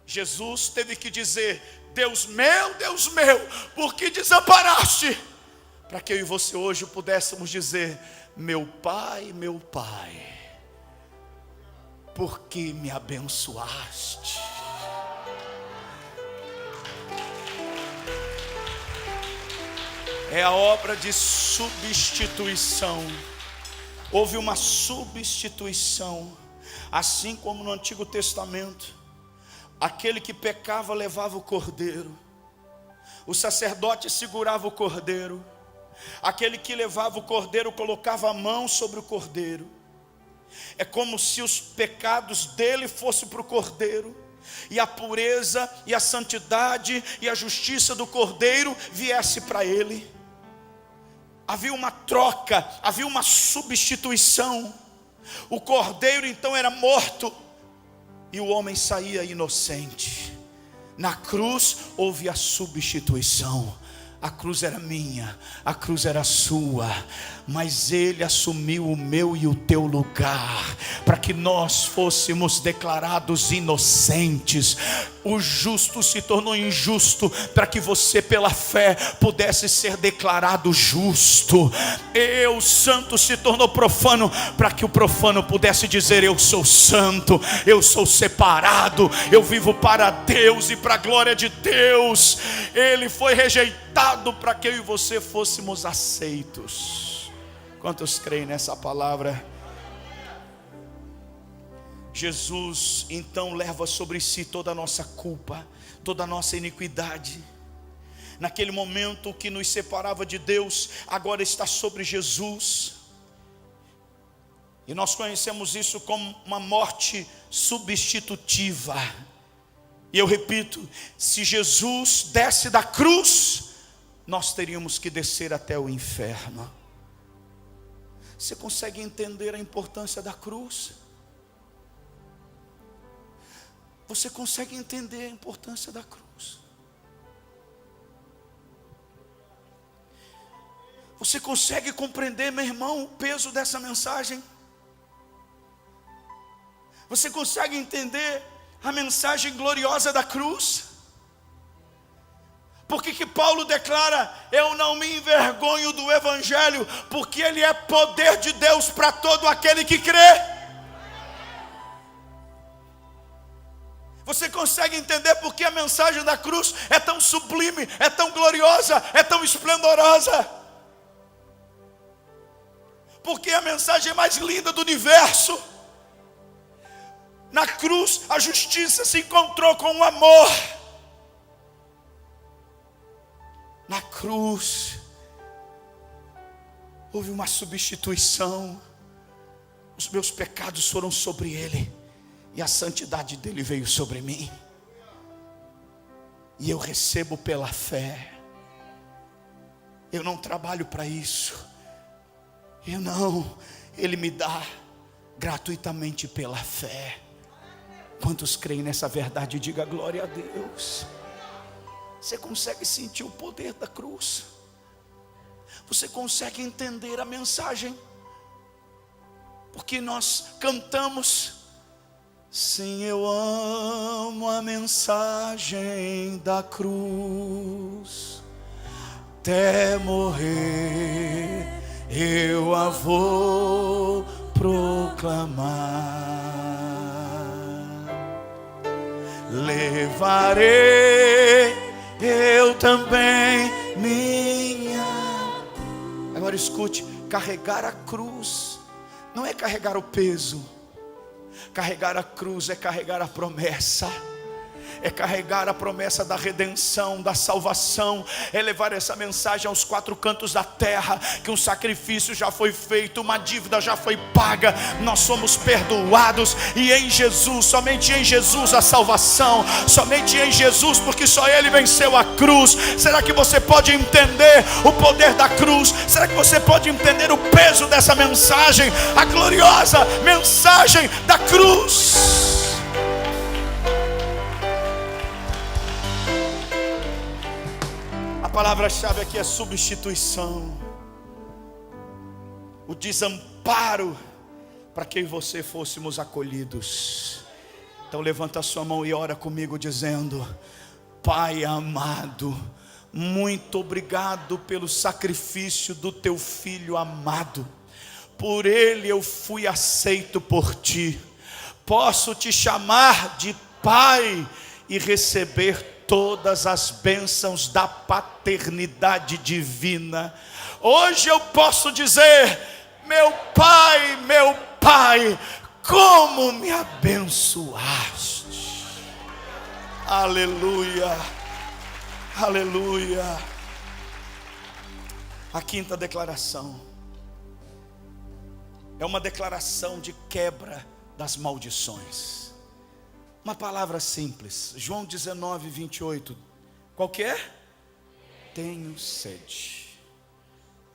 Jesus teve que dizer: Deus meu, por que desamparaste? Para que eu e você hoje pudéssemos dizer: meu Pai, por que me abençoaste? É a obra de substituição. Houve uma substituição. Assim como no Antigo Testamento, aquele que pecava levava o cordeiro, o sacerdote segurava o cordeiro, aquele que levava o cordeiro colocava a mão sobre o cordeiro. É como se os pecados dele fossem para o cordeiro, e a pureza e a santidade e a justiça do cordeiro viesse para ele. Havia uma troca, havia uma substituição. O cordeiro então era morto e o homem saía inocente. Na cruz houve a substituição. A cruz era minha, a cruz era sua, mas Ele assumiu o meu e o teu lugar, para que nós fôssemos declarados inocentes. O justo se tornou injusto, para que você pela fé pudesse ser declarado justo. O santo se tornou profano, para que o profano pudesse dizer: eu sou santo, eu sou separado, eu vivo para Deus e para a glória de Deus. Ele foi rejeitado para que eu e você fôssemos aceitos. Quantos creem nessa palavra? Jesus então leva sobre si toda a nossa culpa, toda a nossa iniquidade. Naquele momento que nos separava de Deus, agora está sobre Jesus. E nós conhecemos isso como uma morte substitutiva. E eu repito, se Jesus desce da cruz, nós teríamos que descer até o inferno. Você consegue entender a importância da cruz? Você consegue entender a importância da cruz? Você consegue compreender, meu irmão, o peso dessa mensagem? Você consegue entender a mensagem gloriosa da cruz? Por que Paulo declara: eu não me envergonho do Evangelho, porque ele é poder de Deus para todo aquele que crê? Você consegue entender por que a mensagem da cruz é tão sublime, é tão gloriosa, é tão esplendorosa? Porque a mensagem mais linda do universo. Na cruz a justiça se encontrou com o amor. Na cruz houve uma substituição. Os meus pecados foram sobre ele, e a santidade dele veio sobre mim. E eu recebo pela fé. Eu não trabalho para isso. Ele me dá gratuitamente pela fé. Quantos creem nessa verdade? Diga glória a Deus. Você consegue sentir o poder da cruz? Você consegue entender a mensagem? Porque nós cantamos: sim, eu amo a mensagem da cruz, até morrer eu a vou proclamar. Levarei eu também minha. Agora escute: carregar a cruz não é carregar o peso. Carregar a cruz é carregar a promessa. É carregar a promessa da redenção, da salvação. É levar essa mensagem aos quatro cantos da terra, que um sacrifício já foi feito, uma dívida já foi paga, nós somos perdoados, e em Jesus, somente em Jesus a salvação, somente em Jesus, porque só Ele venceu a cruz. Será que você pode entender o poder da cruz? Será que você pode entender o peso dessa mensagem, a gloriosa mensagem da cruz? A palavra-chave aqui é substituição. O desamparo para que eu e você fôssemos acolhidos. Então levanta a sua mão e ora comigo dizendo: Pai amado, muito obrigado pelo sacrifício do teu filho amado. Por ele eu fui aceito por ti. Posso te chamar de Pai e receber todas as bênçãos da paternidade divina. Hoje eu posso dizer: meu Pai, como me abençoaste. Aleluia, aleluia. A quinta declaração é uma declaração de quebra das maldições. Uma palavra simples. João 19, 28. Qual que é? Tenho sede.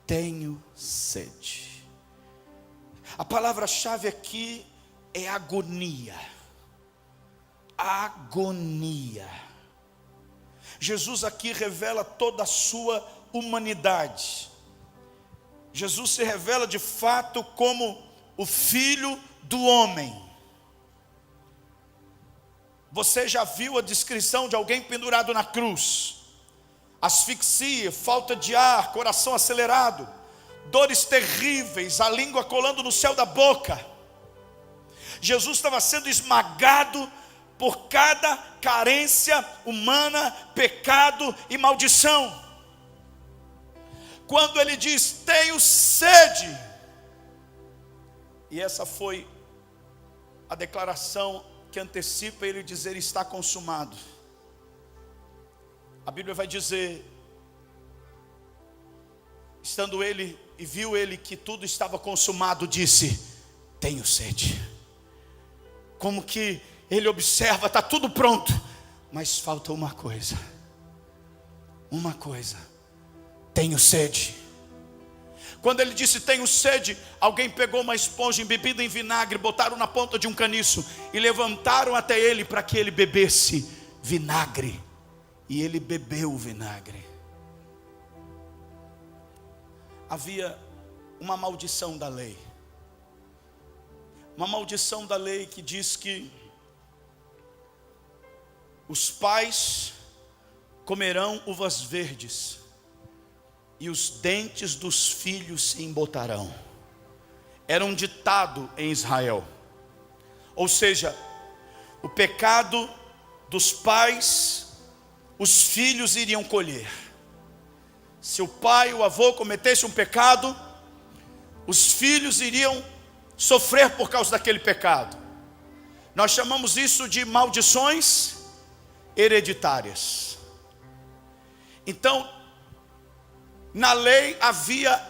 Tenho sede. A palavra-chave aqui é agonia. Agonia. Jesus aqui revela toda a sua humanidade. Jesus se revela de fato como o Filho do homem. Você já viu a descrição de alguém pendurado na cruz? Asfixia, falta de ar, coração acelerado, dores terríveis, a língua colando no céu da boca. Jesus estava sendo esmagado por cada carência humana, pecado e maldição. Quando ele diz: tenho sede, e essa foi a declaração que antecipa ele dizer está consumado. A Bíblia vai dizer, estando ele e viu ele que tudo estava consumado, disse: tenho sede. Como que ele observa, está tudo pronto, mas falta uma coisa, tenho sede. Quando ele disse tenho sede, alguém pegou uma esponja embebida em vinagre, botaram na ponta de um caniço e levantaram até ele para que ele bebesse vinagre. E ele bebeu o vinagre. Havia uma maldição da lei. Uma maldição da lei que diz que os pais comerão uvas verdes e os dentes dos filhos se embotarão. Era um ditado em Israel. Ou seja, o pecado dos pais, os filhos iriam colher. Se o pai, o avô cometesse um pecado, os filhos iriam sofrer por causa daquele pecado. Nós chamamos isso de maldições hereditárias. Então, na lei havia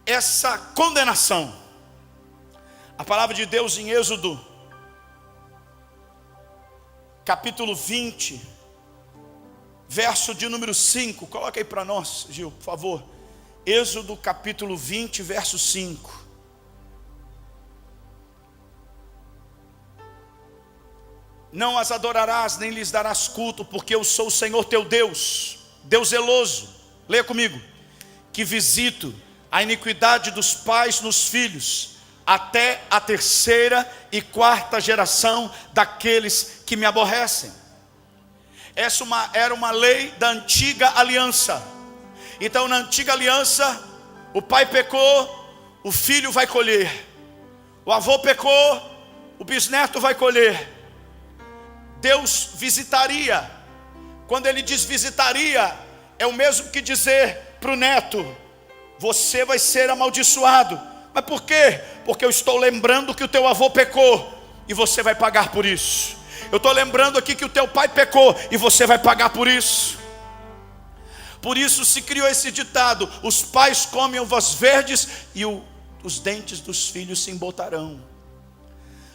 essa condenação. A palavra de Deus em Êxodo, capítulo 20, verso de número 5. Coloca aí para nós, Gil, por favor. Êxodo capítulo 20, verso 5. Não as adorarás, nem lhes darás culto, porque eu sou o Senhor teu Deus, Deus zeloso. Leia comigo. Que visito a iniquidade dos pais nos filhos, até a terceira e quarta geração daqueles que me aborrecem. Essa era uma lei da antiga aliança. Então, na antiga aliança, o pai pecou, o filho vai colher. O avô pecou, o bisneto vai colher. Deus visitaria. Quando ele diz visitaria, é o mesmo que dizer para o neto: você vai ser amaldiçoado. Mas por quê? Porque eu estou lembrando que o teu avô pecou e você vai pagar por isso. Eu estou lembrando aqui que o teu pai pecou e você vai pagar por isso. Por isso se criou esse ditado: os pais comem uvas verdes e os dentes dos filhos se embotarão.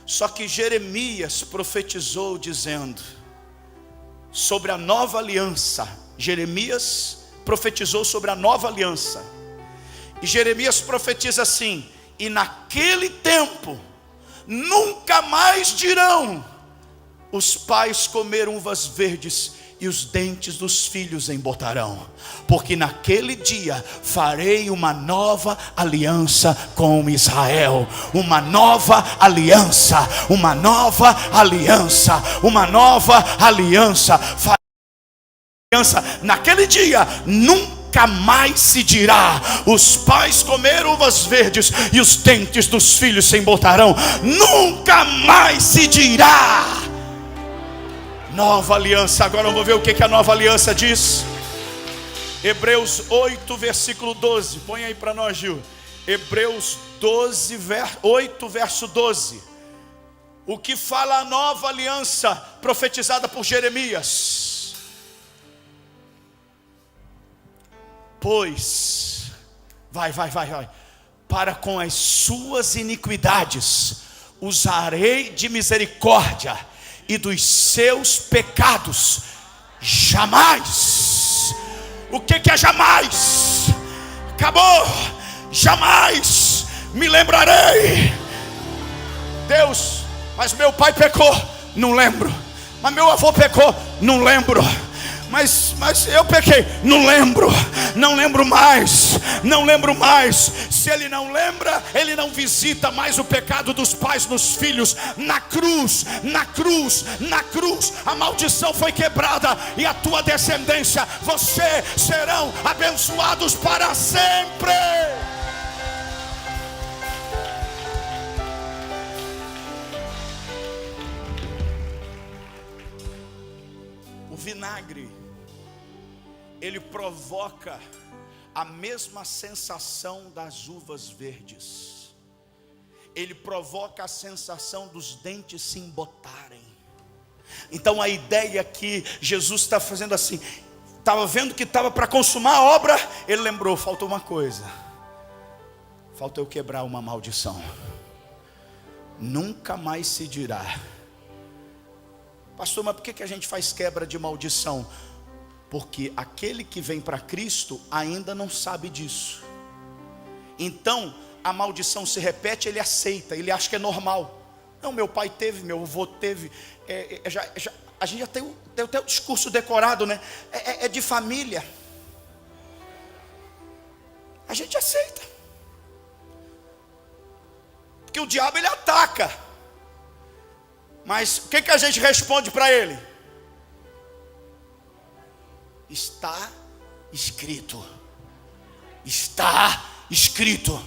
Só que Jeremias profetizou dizendo sobre a nova aliança. Jeremias profetizou sobre a nova aliança. E Jeremias profetiza assim: e naquele tempo nunca mais dirão os pais comeram uvas verdes e os dentes dos filhos embotarão, porque naquele dia farei uma nova aliança com Israel. Uma nova aliança, uma nova aliança, uma nova aliança. Naquele dia nunca mais se dirá os pais comeram uvas verdes e os dentes dos filhos se embotarão. Nunca mais se dirá. Nova aliança. Agora eu vou ver o que a nova aliança diz. Hebreus 8, versículo 12. Põe aí para nós, Gil. Hebreus 8, verso 12. O que fala a nova aliança profetizada por Jeremias? Pois, vai. Para com as suas iniquidades usarei de misericórdia, e dos seus pecados jamais. O que é jamais? Acabou. Jamais me lembrarei. Deus, mas meu pai pecou, não lembro. Mas meu avô pecou, não lembro. Mas eu pequei, não lembro mais. Se ele não lembra, ele não visita mais o pecado dos pais nos filhos. Na cruz, a maldição foi quebrada, e a tua descendência, você serão abençoados para sempre. O vinagre, ele provoca a mesma sensação das uvas verdes. ele provoca a sensação dos dentes se embotarem. Então a ideia que Jesus está fazendo assim, estava vendo que estava para consumar a obra, ele lembrou, faltou uma coisa, falta eu quebrar uma maldição. Nunca mais se dirá. Pastor, mas por que a gente faz quebra de maldição? Porque aquele que vem para Cristo ainda não sabe disso. Então a maldição se repete, ele aceita, ele acha que é normal. Não, meu pai teve, meu avô teve, a gente já tem até o discurso decorado, né? É de família. A gente aceita. Porque o diabo ele ataca. Mas o que a gente responde para ele? Está escrito. Está escrito.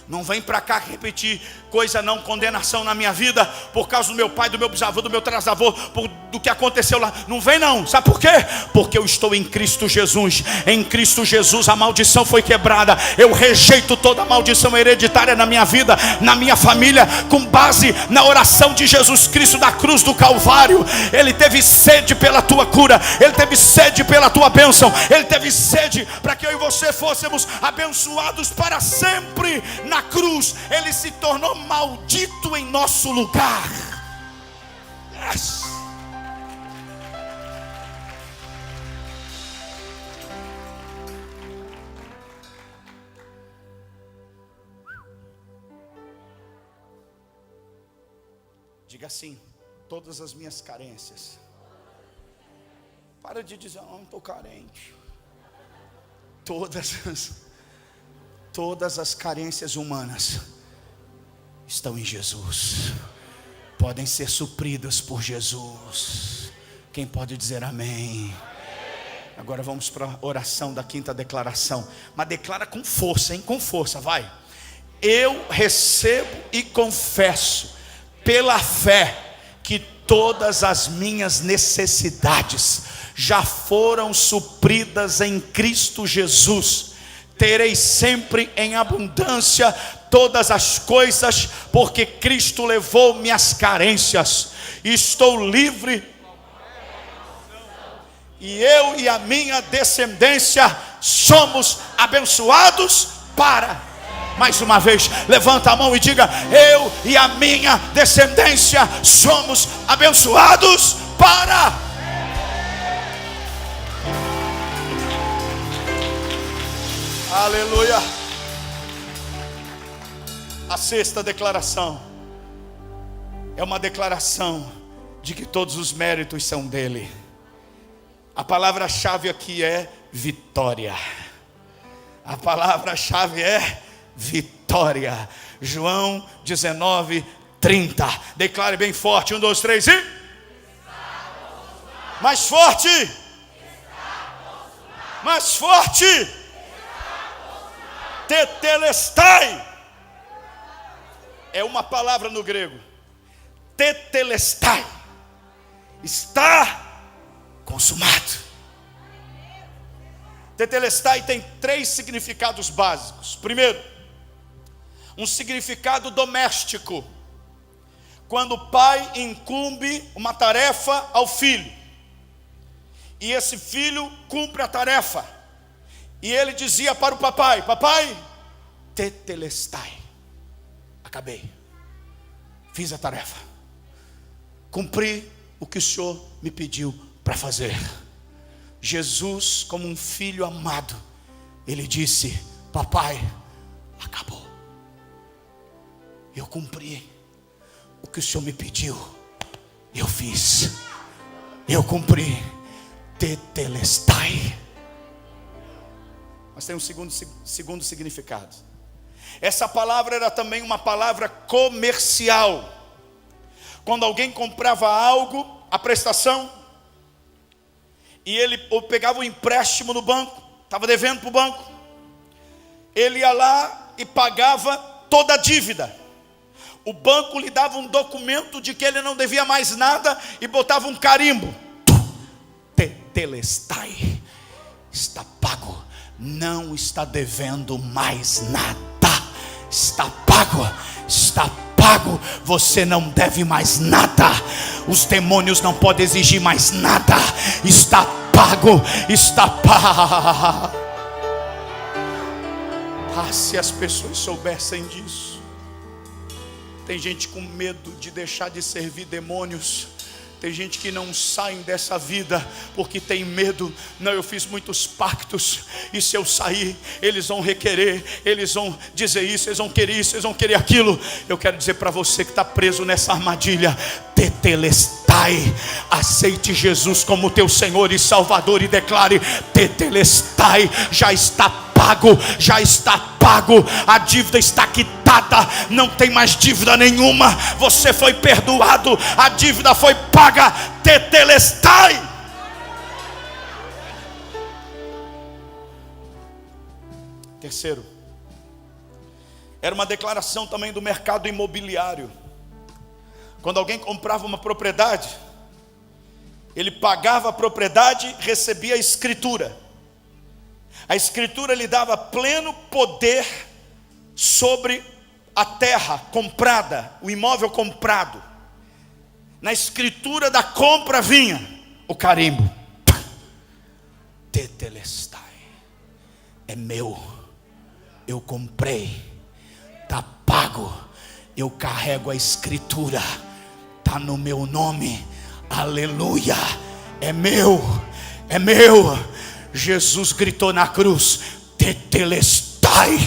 Não vem para cá repetir coisa não, condenação na minha vida, por causa do meu pai, do meu bisavô, do meu trisavô, do que aconteceu lá. Não vem não, sabe por quê? Porque eu estou em Cristo Jesus. Em Cristo Jesus a maldição foi quebrada. Eu rejeito toda a maldição hereditária na minha vida, na minha família, com base na oração de Jesus Cristo da cruz do Calvário. Ele teve sede pela tua cura, ele teve sede pela tua bênção, ele teve sede para que eu e você fôssemos abençoados para sempre. Na cruz ele se tornou maldito em nosso lugar. Yes. Diga assim: todas as minhas carências. Para de dizer, não estou carente. Todas as carências humanas estão em Jesus, podem ser supridas por Jesus. Quem pode dizer amém? Agora vamos para a oração da quinta declaração. Mas declara com força, hein? Com força, vai. Eu recebo e confesso pela fé que todas as minhas necessidades já foram supridas em Cristo Jesus. Terei sempre em abundância todas as coisas, porque Cristo levou minhas carências. Estou livre, e eu e a minha descendência somos abençoados para. Mais uma vez, levanta a mão e diga: eu e a minha descendência somos abençoados para. Aleluia. A sexta declaração é uma declaração de que todos os méritos são dele. A palavra-chave aqui é vitória. A palavra-chave é vitória. João 19:30. Declare bem forte. 1, 2, 3 e mais forte. Mais forte. Tetelestai é uma palavra no grego. Tetelestai, está consumado. Tetelestai tem 3 significados básicos. Primeiro, um significado doméstico, quando o pai incumbe uma tarefa ao filho, e esse filho cumpre a tarefa, e ele dizia para o papai: papai, tetelestai, acabei, fiz a tarefa, cumpri o que o Senhor me pediu para fazer. Jesus, como um filho amado, ele disse: papai, acabou, eu cumpri o que o Senhor me pediu, eu fiz, eu cumpri. Tetelestai. Mas tem um segundo significado. Essa palavra era também uma palavra comercial. Quando alguém comprava algo, a prestação, e ele ou pegava o empréstimo no banco, estava devendo para o banco, ele ia lá e pagava toda a dívida. O banco lhe dava um documento de que ele não devia mais nada e botava um carimbo: tetelestai, está pago, não está devendo mais nada, está pago, está está pago. Você não deve mais nada. Os demônios não podem exigir mais nada. Está pago, está pago. Se as pessoas soubessem disso. Tem gente com medo de deixar de servir demônios. Tem gente que não sai dessa vida porque tem medo. Não, eu fiz muitos pactos, e se eu sair, eles vão requerer, eles vão dizer isso, eles vão querer isso, eles vão querer aquilo. Eu quero dizer para você que está preso nessa armadilha: tetelestai. Aceite Jesus como teu Senhor e Salvador e declare: tetelestai. Já está pago, já está pago. A dívida está quitada, não tem mais dívida nenhuma. Você foi perdoado, a dívida foi paga. Tetelestai. Terceiro, era uma declaração também do mercado imobiliário. Quando alguém comprava uma propriedade, ele pagava a propriedade, recebia a escritura. A escritura lhe dava pleno poder sobre a terra comprada, o imóvel comprado. Na escritura da compra vinha o carimbo: tetelestai. É meu, eu comprei, está pago. Eu carrego a escritura, está no meu nome, aleluia. É meu, é meu. Jesus gritou na cruz: tetelestai.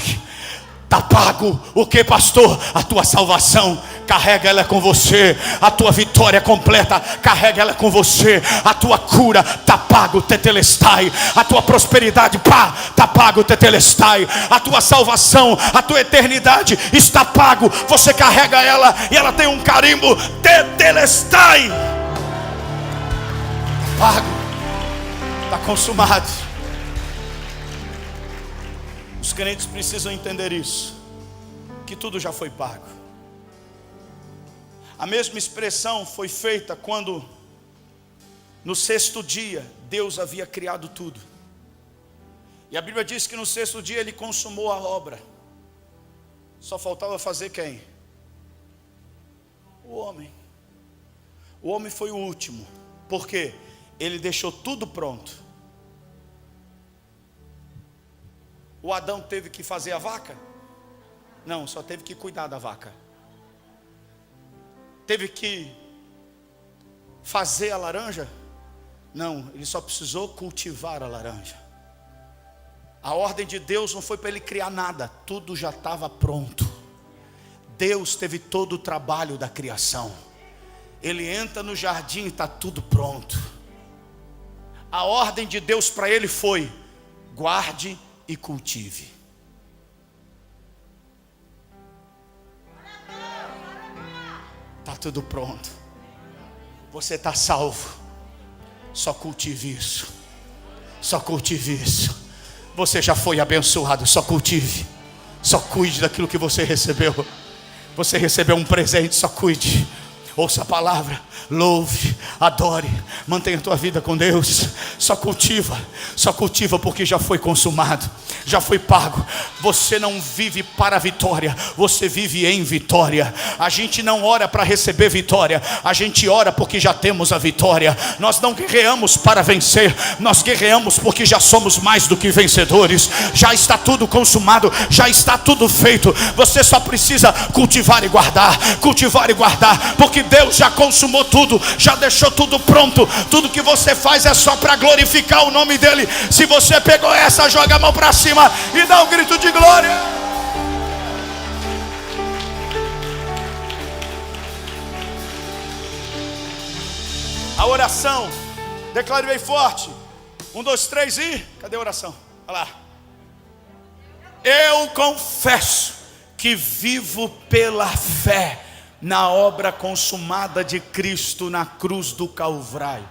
Está pago. O que, pastor? A tua salvação, carrega ela com você. A tua vitória completa, carrega ela com você. A tua cura, está pago, tetelestai. A tua prosperidade, pá, está pago, tetelestai. A tua salvação, a tua eternidade está pago. Você carrega ela e ela tem um carimbo: tetelestai. Está pago, está consumado. Os crentes precisam entender isso, que tudo já foi pago. A mesma expressão foi feita quando no sexto dia Deus havia criado tudo. E a Bíblia diz que no sexto dia Ele consumou a obra. Só faltava fazer quem? O homem. O homem foi o último. Por quê? Ele deixou tudo pronto. O Adão teve que fazer a vaca? Não, só teve que cuidar da vaca. Teve que fazer a laranja? Não, ele só precisou cultivar a laranja. A ordem de Deus não foi para ele criar nada, tudo já estava pronto. Deus teve todo o trabalho da criação. Ele entra no jardim e está tudo pronto. A ordem de Deus para ele foi: guarde e cultive. Está tudo pronto. Você está salvo. Só cultive isso. Só cultive isso. Você já foi abençoado. Só cultive. Só cuide daquilo que você recebeu. Você recebeu um presente. Só cuide. Ouça a palavra, louve, adore, mantenha a tua vida com Deus. Só cultiva porque já foi consumado, já foi pago. Você não vive para a vitória, você vive em vitória. A gente não ora para receber vitória, a gente ora porque já temos a vitória. Nós não guerreamos para vencer, nós guerreamos porque já somos mais do que vencedores. Já está tudo consumado, já está tudo feito. Você só precisa cultivar e guardar, porque Deus já consumou tudo, já deixou tudo pronto. Tudo que você faz é só para glorificar o nome dEle. Se você pegou essa, joga a mão para cima e dá um grito de glória. A oração, declare bem forte: 1, 2, 3 e... cadê a oração? Olha lá. Eu confesso que vivo pela fé na obra consumada de Cristo na cruz do Calvário.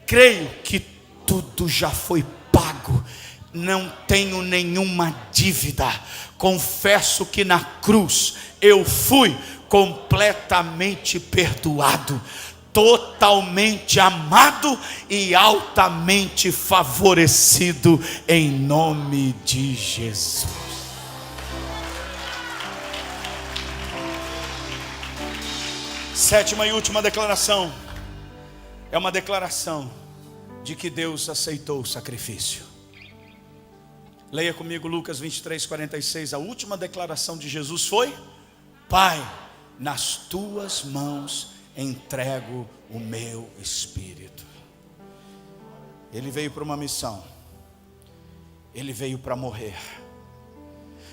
Creio que tudo já foi pago, não tenho nenhuma dívida. Confesso que na cruz eu fui completamente perdoado, totalmente amado e altamente favorecido em nome de Jesus. Sétima e última declaração. É uma declaração de que Deus aceitou o sacrifício. Leia comigo Lucas 23:46. A última declaração de Jesus foi: Pai, nas tuas mãos entrego o meu espírito. Ele veio para uma missão. Ele veio para morrer.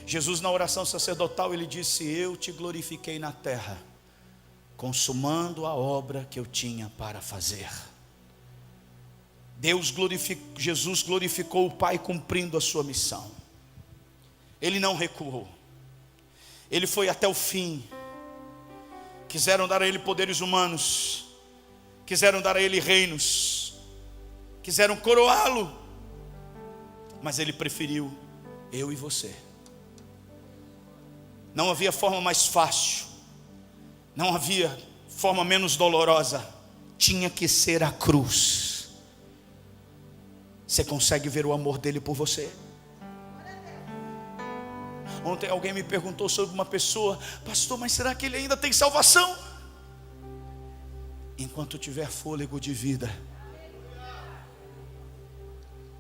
Jesus, na oração sacerdotal, ele disse: eu te glorifiquei na terra, consumando a obra que eu tinha para fazer. Jesus glorificou o Pai cumprindo a sua missão. Ele não recuou. Ele foi até o fim. Quiseram dar a ele poderes humanos, quiseram dar a ele reinos, quiseram coroá-lo, mas ele preferiu eu e você. Não havia forma mais fácil, não havia forma menos dolorosa, tinha que ser a cruz. Você consegue ver o amor dele por você? Ontem alguém me perguntou sobre uma pessoa: pastor, mas será que ele ainda tem salvação? Enquanto tiver fôlego de vida,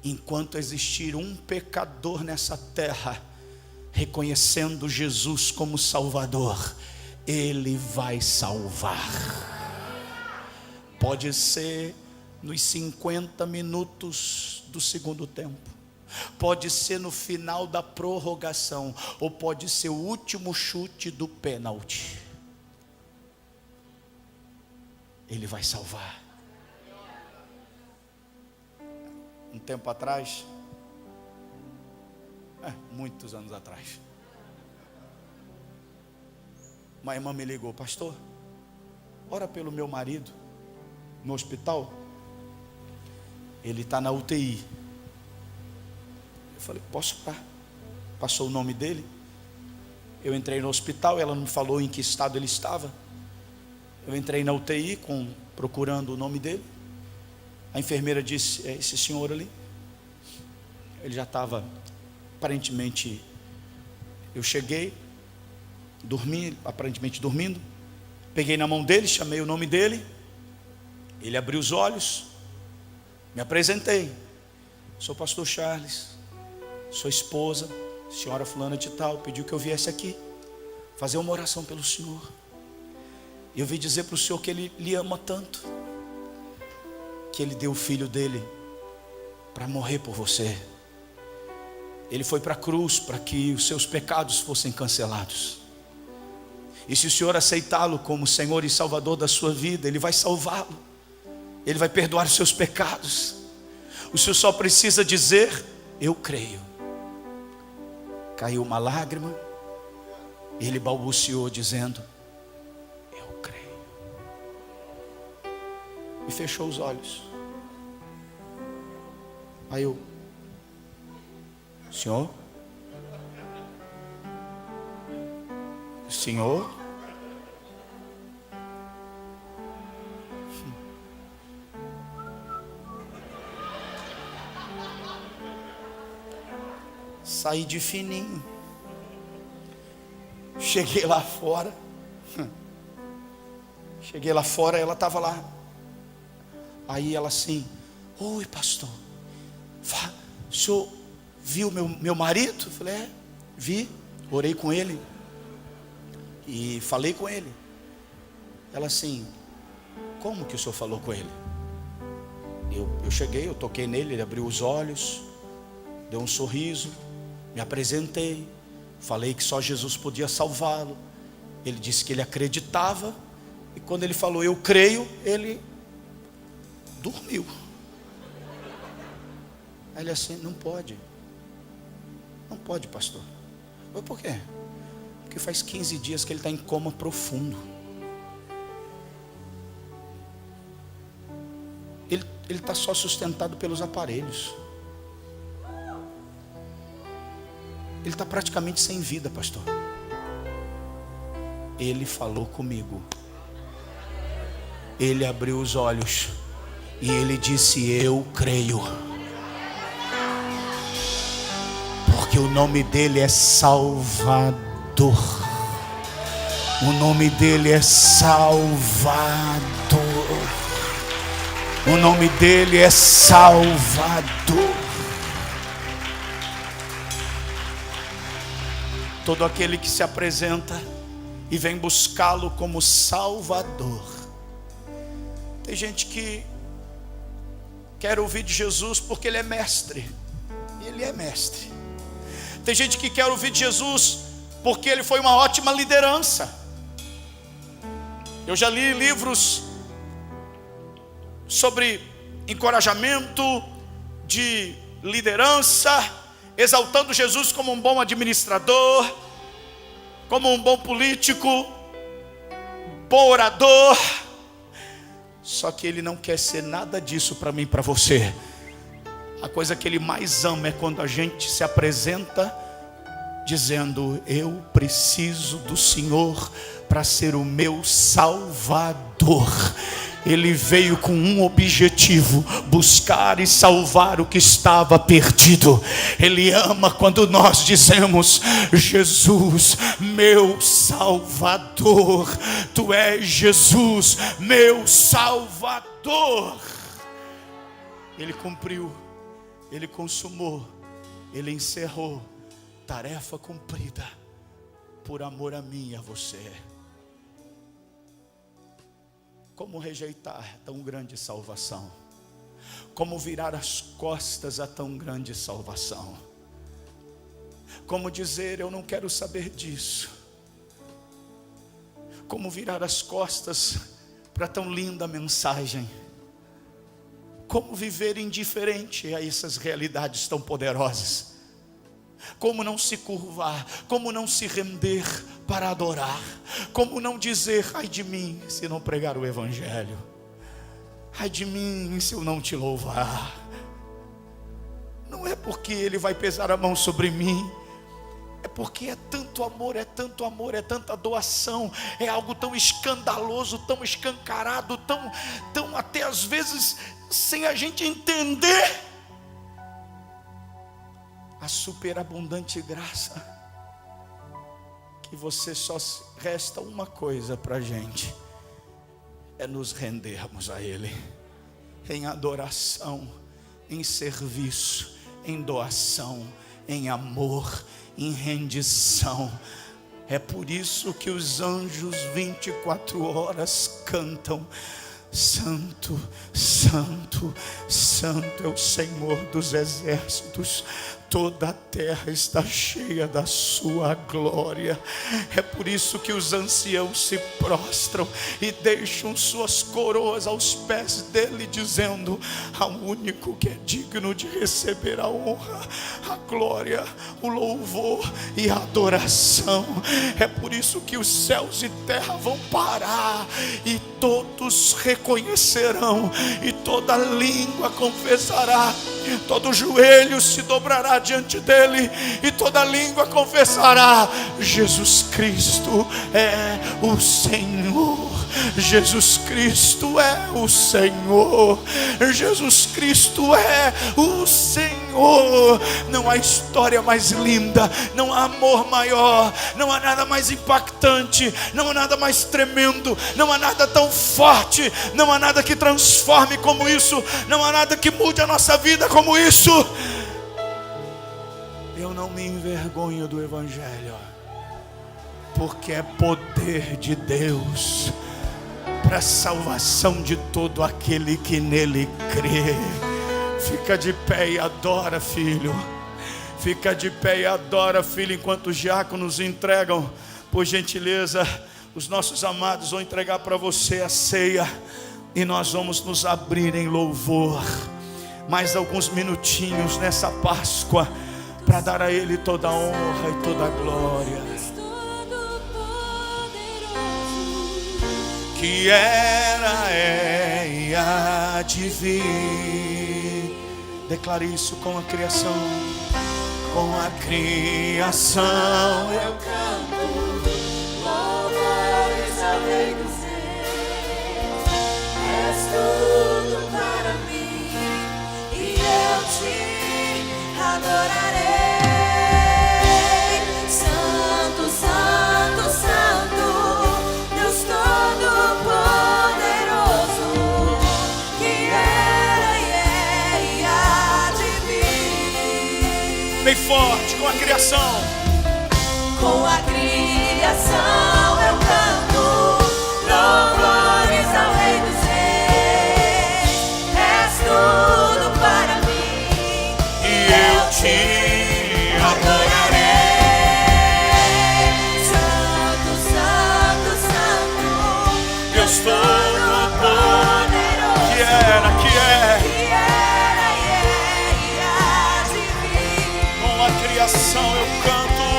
enquanto existir um pecador nessa terra, reconhecendo Jesus como Salvador, Ele vai salvar. Pode ser nos 50 minutos do segundo tempo, pode ser no final da prorrogação, ou pode ser o último chute do pênalti. Ele vai salvar. Um tempo atrás, muitos anos atrás, uma irmã me ligou: pastor, ora pelo meu marido no hospital, ele está na UTI. Eu falei: posso orar? Passou o nome dele. Eu entrei no hospital, ela não falou em que estado ele estava. Eu entrei na UTI procurando o nome dele. A enfermeira disse: é esse senhor ali. Ele já estava aparentemente. Eu cheguei, dormi, aparentemente dormindo. Peguei na mão dele, chamei o nome dele. Ele abriu os olhos, me apresentei: sou pastor Charles, sua esposa, senhora fulana de tal, pediu que eu viesse aqui fazer uma oração pelo senhor. Eu vim dizer para o senhor que ele lhe ama tanto, que ele deu o filho dele para morrer por você. Ele foi para a cruz para que os seus pecados fossem cancelados. E se o senhor aceitá-lo como Senhor e Salvador da sua vida, Ele vai salvá-lo, Ele vai perdoar os seus pecados. O senhor só precisa dizer: eu creio. Caiu uma lágrima, e ele balbuciou dizendo: eu creio. E fechou os olhos. Aí eu: senhor? Senhor? Saí de fininho. Cheguei lá fora. Ela estava lá. Aí ela assim: oi pastor, o senhor viu meu marido? Eu falei: vi, orei com ele e falei com ele. Ela assim: como que o senhor falou com ele? Eu cheguei, eu toquei nele, ele abriu os olhos, deu um sorriso, me apresentei, falei que só Jesus podia salvá-lo. Ele disse que ele acreditava, e quando ele falou eu creio, ele dormiu. Aí ele assim: não pode, pastor. Eu: por quê? Porque faz 15 dias que ele está em coma profundo. Ele está só sustentado pelos aparelhos. Ele está praticamente sem vida, pastor. Ele falou comigo. Ele abriu os olhos e ele disse: eu creio. Porque o nome dele é Salvador. O nome dele é Salvador. O nome dele é Salvador. Todo aquele que se apresenta e vem buscá-lo como Salvador. Tem gente que quer ouvir de Jesus porque ele é mestre. Ele é mestre. Tem gente que quer ouvir de Jesus porque ele foi uma ótima liderança. Eu já li livros sobre encorajamento de liderança, exaltando Jesus como um bom administrador, como um bom político, bom orador. Só que ele não quer ser nada disso para mim e para você. A coisa que ele mais ama é quando a gente se apresenta dizendo: eu preciso do Senhor para ser o meu Salvador. Ele veio com um objetivo: buscar e salvar o que estava perdido. Ele ama quando nós dizemos: Jesus, meu Salvador. Tu és Jesus, meu Salvador. Ele cumpriu, ele consumou, ele encerrou. Tarefa cumprida, por amor a mim e a você. Como rejeitar tão grande salvação? Como virar as costas a tão grande salvação? Como dizer: eu não quero saber disso? Como virar as costas para tão linda mensagem? Como viver indiferente a essas realidades tão poderosas? Como não se curvar? Como não se render para adorar? Como não dizer: ai de mim se não pregar o Evangelho? Ai de mim se eu não te louvar? Não é porque ele vai pesar a mão sobre mim, é porque é tanto amor, é tanto amor, é tanta doação. É algo tão escandaloso, tão escancarado, tão até às vezes sem a gente entender a superabundante graça, que você só resta uma coisa para a gente: é nos rendermos a Ele, em adoração, em serviço, em doação, em amor, em rendição. É por isso que os anjos 24 horas cantam: Santo, Santo, Santo é o Senhor dos exércitos. Toda a terra está cheia da sua glória. É por isso que os anciãos se prostram e deixam suas coroas aos pés dele, dizendo: ao único que é digno de receber a honra, a glória, o louvor e a adoração. É por isso que os céus e terra vão parar e todos reconhecerão, e toda língua confessará, todo joelho se dobrará diante dele, e toda língua confessará: Jesus Cristo é o Senhor. Jesus Cristo é o Senhor. Jesus Cristo é o Senhor. Não há história mais linda, não há amor maior, não há nada mais impactante, não há nada mais tremendo, não há nada tão forte, não há nada que transforme como isso, não há nada que mude a nossa vida como isso. Eu não me envergonho do Evangelho, porque é poder de Deus para a salvação de todo aquele que nele crê. Fica de pé e adora, filho. Fica de pé e adora, filho, enquanto os diáconos entregam, por gentileza, os nossos amados vão entregar para você a ceia, e nós vamos nos abrir em louvor. Mais alguns minutinhos nessa Páscoa, para dar a Ele toda a honra e toda a glória. Que era, é e há de vir. Declare isso com a criação. Com a criação eu canto louvores ao Rei dos Reis. És tudo para mim e eu te adorarei. Santo, Santo, Santo criação. Com a criação eu canto louvores ao Rei dos Reis. És tudo para mim E eu te adorarei. Santo, Santo, Santo, Deus Todo-Poderoso. que era Que era e há de vir. com a criação eu canto.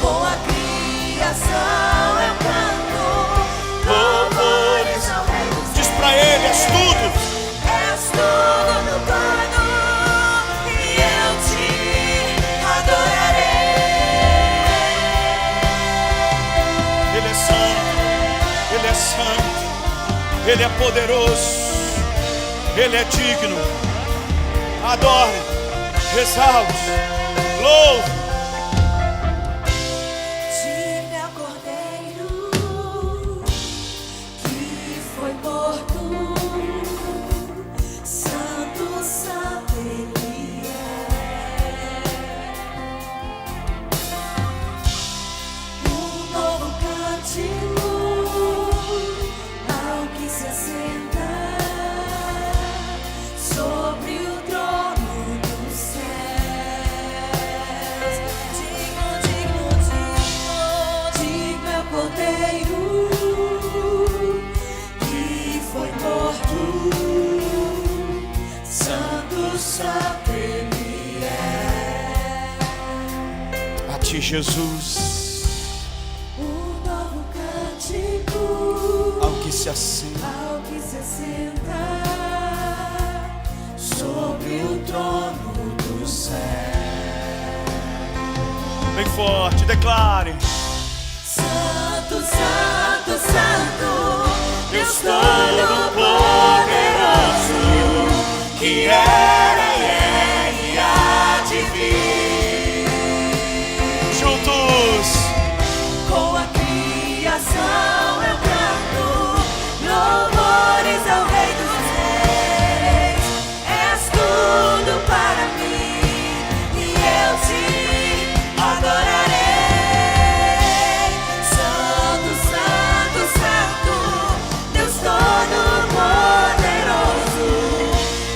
Com a criação eu canto Louvores. ao Rei dos Diz pra ele: és tudo. És tudo, meu todo, e eu te adorarei. Ele é santo, ele é santo, ele é poderoso, ele é digno. Adore, exalte, louve. Diga ao Cordeiro que foi morto, santo, santo ele é. Um novo cântico ao que se assenta sobre o trono dos céus. Digno, digno, digno, digno é o Cordeiro que foi morto, santo, santo ele é. A ti, Jesus, Um novo cântico ao que se assenta ao que se assenta sobre o trono dos céus. bem forte, declare. Santo, Santo, Santo, Deus Todo-Poderoso, que era e há de vir. Juntos, Com a criação eu canto louvores ao Rei dos Reis. És tudo para mim e eu te adorarei. Santo, Santo, Santo, Deus Todo-Poderoso,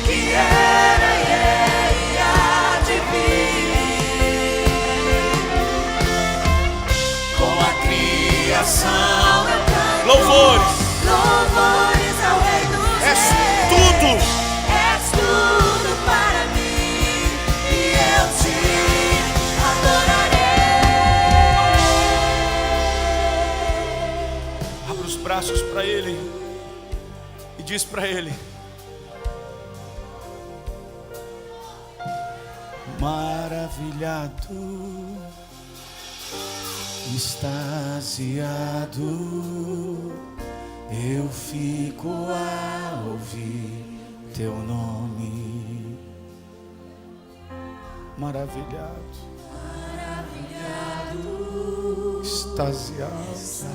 que era e há de vir. Com a criação eu canto louvores. louvores ao Rei dos És Reis. tudo. És tudo para mim e eu te adorarei. Abra os braços para ele e diz para ele: maravilhado, extasiado, eu fico a ouvir teu nome. Maravilhado, extasiado, Extasiado,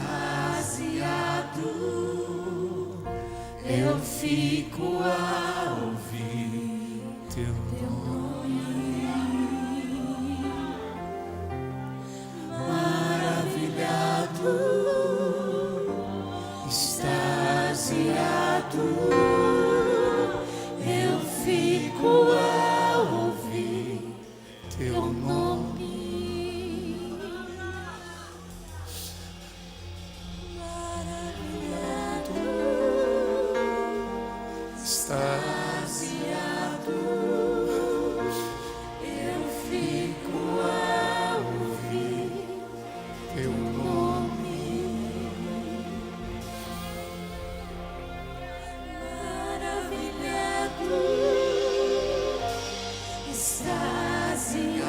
eu fico a ouvir teu maravilhado, extasiado, eu fico a ouvir teu nome. extasiado, eu fico a ouvir Teu nome. maravilhado, extasiado,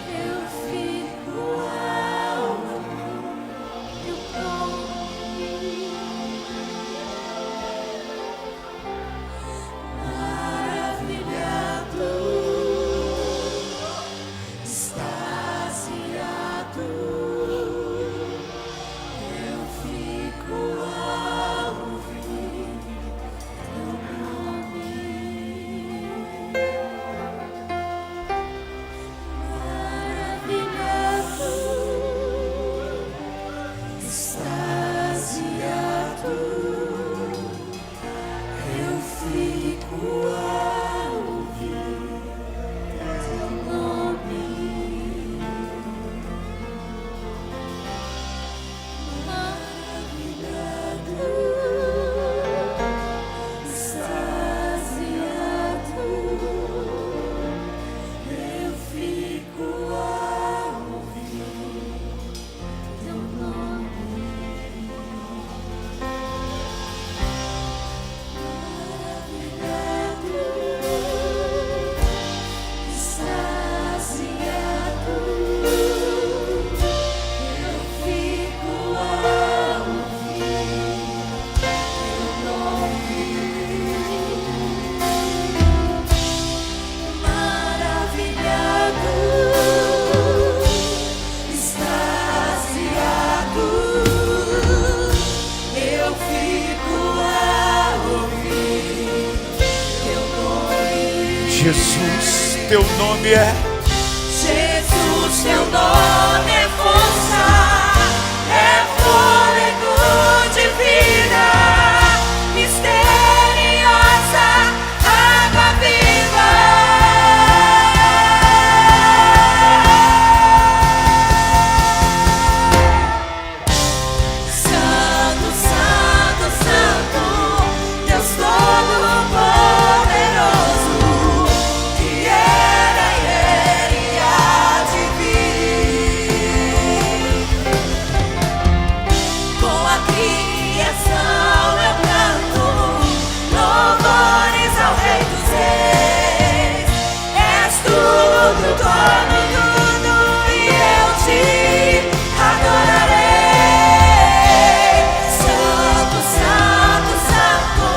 eu fico a ouvir teu nome. Maravilhado, extasiado. Jesus, teu nome é. Jesus, teu nome é força, é fôlego de vida, misteriosa, água viva. Santo, Santo, Santo, Deus Todo-Poderoso, que era e há de vir. Com a criação eu canto louvores ao Rei dos Reis. És tudo, todo, tudo, e eu te adorarei. Santo, Santo, Santo,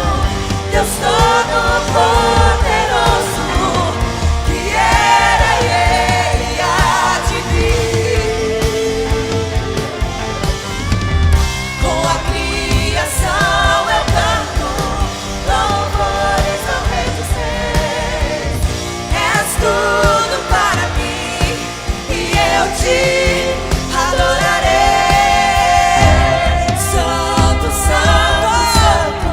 Deus Todo-Poderoso, que era e há de vir. Com a criação eu canto louvores ao Rei dos Reis. És tudo para mim e eu te adorarei. Santo, Santo, Santo,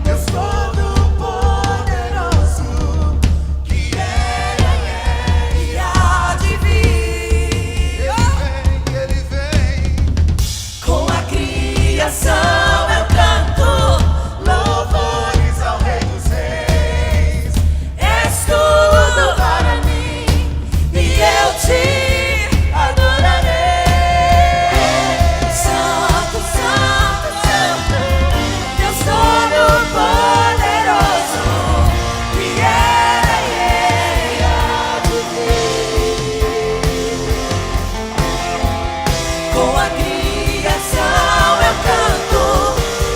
Deus Todo-Poderoso, que era e há de vir. Ele vem. Com a criação eu canto louvores ao Rei dos Reis. És tudo para mim e eu te adorarei. Santo, Santo, Santo, Deus Todo-Poderoso, que era e há de vir. Com a criação eu canto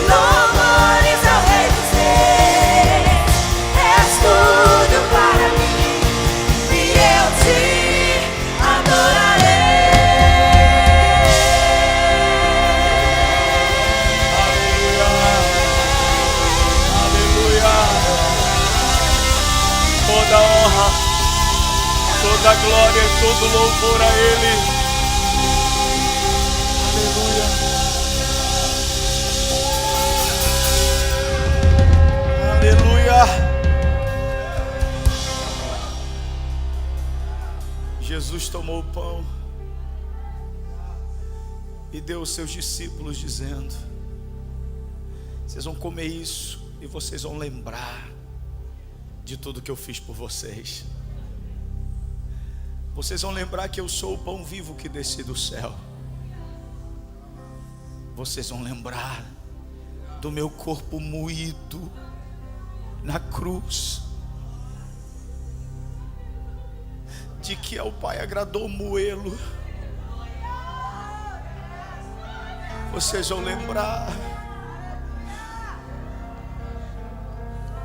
louvores ao Rei dos Reis. És tudo para mim e eu te adorarei. Aleluia. Toda honra, toda glória e todo louvor a Ele. Aleluia. Aleluia. Jesus tomou o pão e deu aos seus discípulos, dizendo: vocês vão comer isso e vocês vão lembrar de tudo que eu fiz por vocês. Vocês vão lembrar que eu sou o pão vivo que desci do céu. Vocês vão lembrar do meu corpo moído na cruz, de que ao Pai agradou moê-lo. Vocês vão lembrar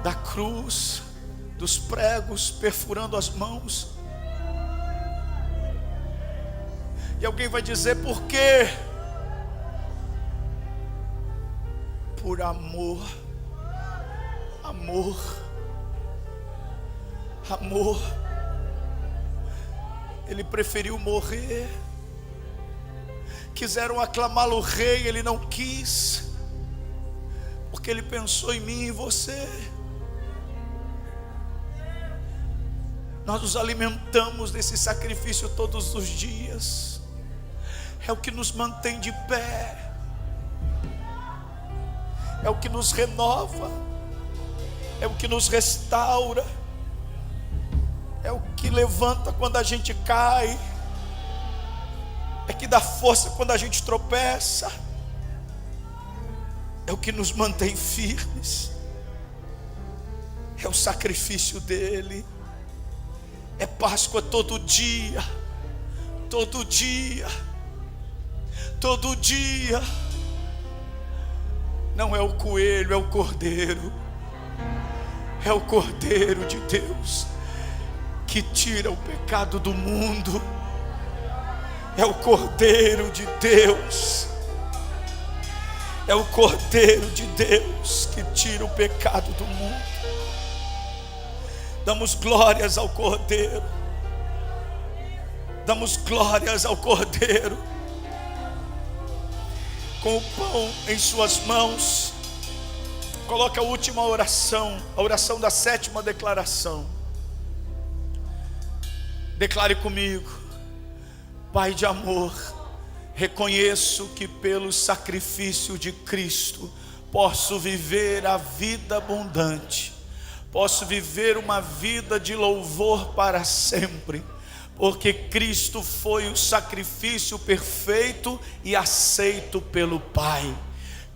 da cruz, dos pregos perfurando as mãos. E alguém vai dizer: por quê? Por amor. Amor. Amor. Ele preferiu morrer. Quiseram aclamá-lo rei, ele não quis, porque ele pensou em mim e em você. Nós nos alimentamos desse sacrifício todos os dias. É o que nos mantém de pé, é o que nos renova, é o que nos restaura, é o que levanta quando a gente cai, é que dá força quando a gente tropeça, é o que nos mantém firmes, é o sacrifício dele. É Páscoa todo dia, todo dia, todo dia. Não é o coelho, é o cordeiro. É o Cordeiro de Deus que tira o pecado do mundo. É o Cordeiro de Deus. É o Cordeiro de Deus que tira o pecado do mundo. Damos glórias ao Cordeiro. Damos glórias ao Cordeiro. Com o pão em suas mãos, coloca a última oração, a oração da 7ª declaração. Declare comigo: Pai de amor, reconheço que pelo sacrifício de Cristo posso viver a vida abundante, posso viver uma vida de louvor para sempre, porque Cristo foi o sacrifício perfeito e aceito pelo Pai.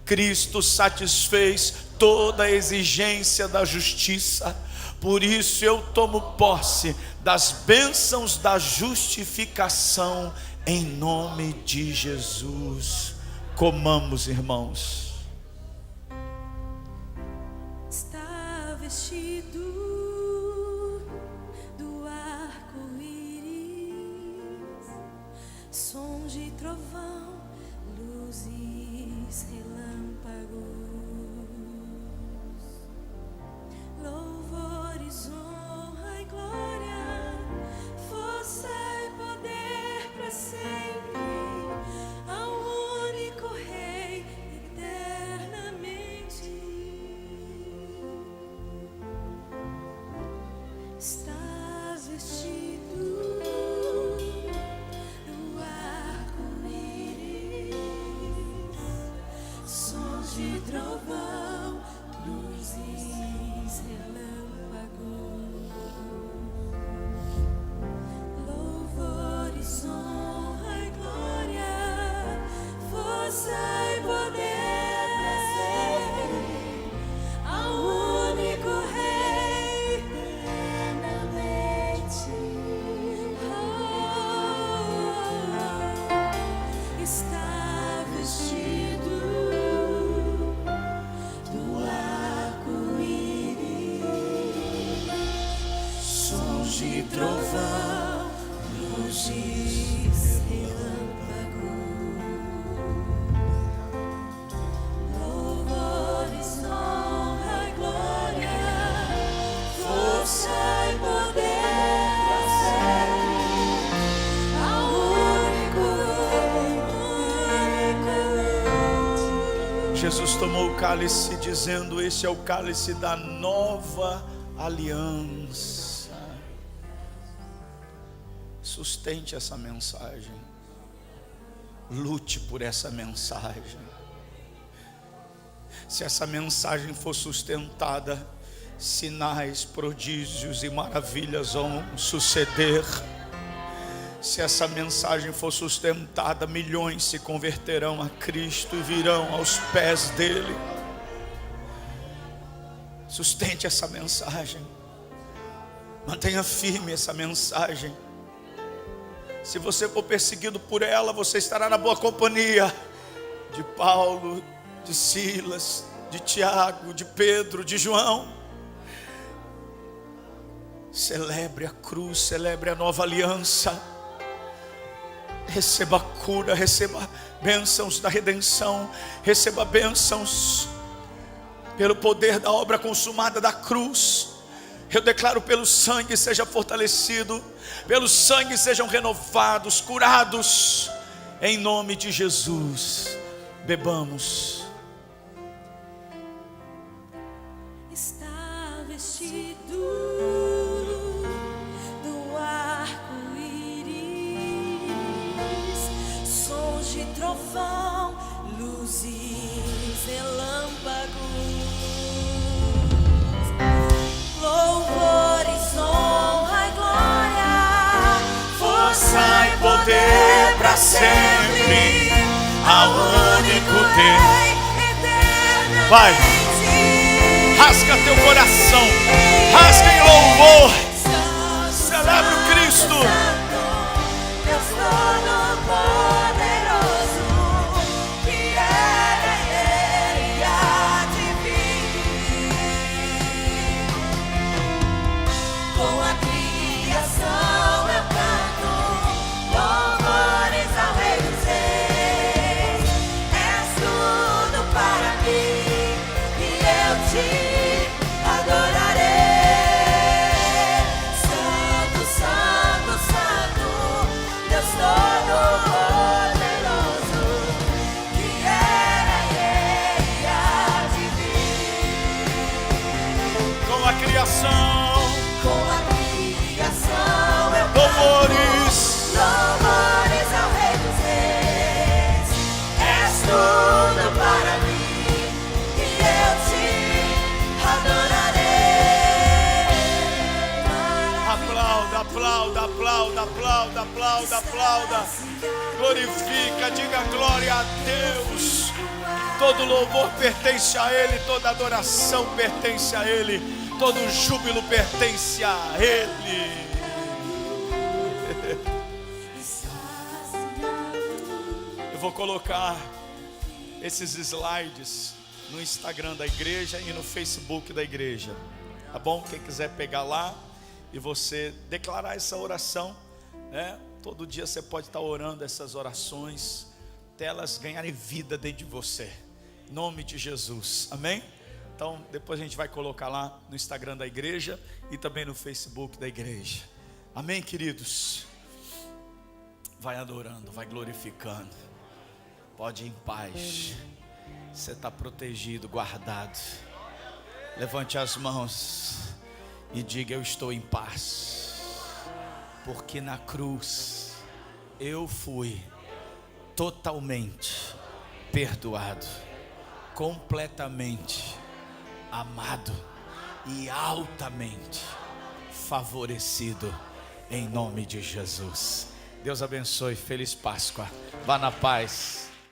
Cristo satisfez toda a exigência da justiça. Por isso eu tomo posse das bênçãos da justificação em nome de Jesus. Comamos, irmãos. Está vestido do arco-íris, som de trovão, luzes, relâmpagos, louvores, honra e glória, força e poder para sempre, ao único Rei eternamente. Está vestido do arco-íris, sons de trovão, luzes, relâmpagos, louvores, honra e glória, força e poder para sempre, ao único Rei eternamente. Está vestido do arco-íris, sons de trovão, luzes, relâmpagos, louvores, honra e glória, força e poder para sempre, ao único. Jesus tomou o cálice dizendo: esse é o cálice da nova aliança. Sustente essa mensagem. Lute por essa mensagem. Se essa mensagem for sustentada, sinais, prodígios e maravilhas vão suceder. Se essa mensagem for sustentada, milhões se converterão a Cristo e virão aos pés dele. Sustente essa mensagem. Mantenha firme essa mensagem. Se você for perseguido por ela, você estará na boa companhia de Paulo, de Silas, de Tiago, de Pedro, de João. Celebre a cruz, celebre a nova aliança. Receba cura, receba bênçãos da redenção, receba bênçãos pelo poder da obra consumada da cruz. Eu declaro: pelo sangue seja fortalecido, pelo sangue sejam renovados, curados, em nome de Jesus. Bebamos. Está vestido do arco-íris, sons de trovão, luzes, relâmpagos, louvores, honra e glória, força e poder para sempre, ao único Deus. Vai, rasga teu coração, rasga em louvor, celebre o Cristo. Deus Todo-Poderoso, que era e há de vir. Com a criação eu canto louvores ao Rei dos Reis. És tudo para mim e eu te adorarei. aplauda, aplauda, aplauda, aplauda, aplauda. Glorifica, diga glória a Deus. Todo louvor pertence a Ele, toda adoração pertence a Ele, todo júbilo pertence a Ele. Eu vou colocar esses slides no Instagram da igreja e no Facebook da igreja, tá bom? Quem quiser pegar lá e você declarar essa oração, né? Todo dia você pode estar orando essas orações, até elas ganharem vida dentro de você, em nome de Jesus, amém? Então depois a gente vai colocar lá no Instagram da igreja e também no Facebook da igreja, amém, queridos? Vai adorando, vai glorificando, pode ir em paz, você está protegido, guardado. Levante as mãos e diga: eu estou em paz, porque na cruz eu fui totalmente perdoado, completamente amado e altamente favorecido, em nome de Jesus. Deus abençoe, feliz Páscoa, vá na paz.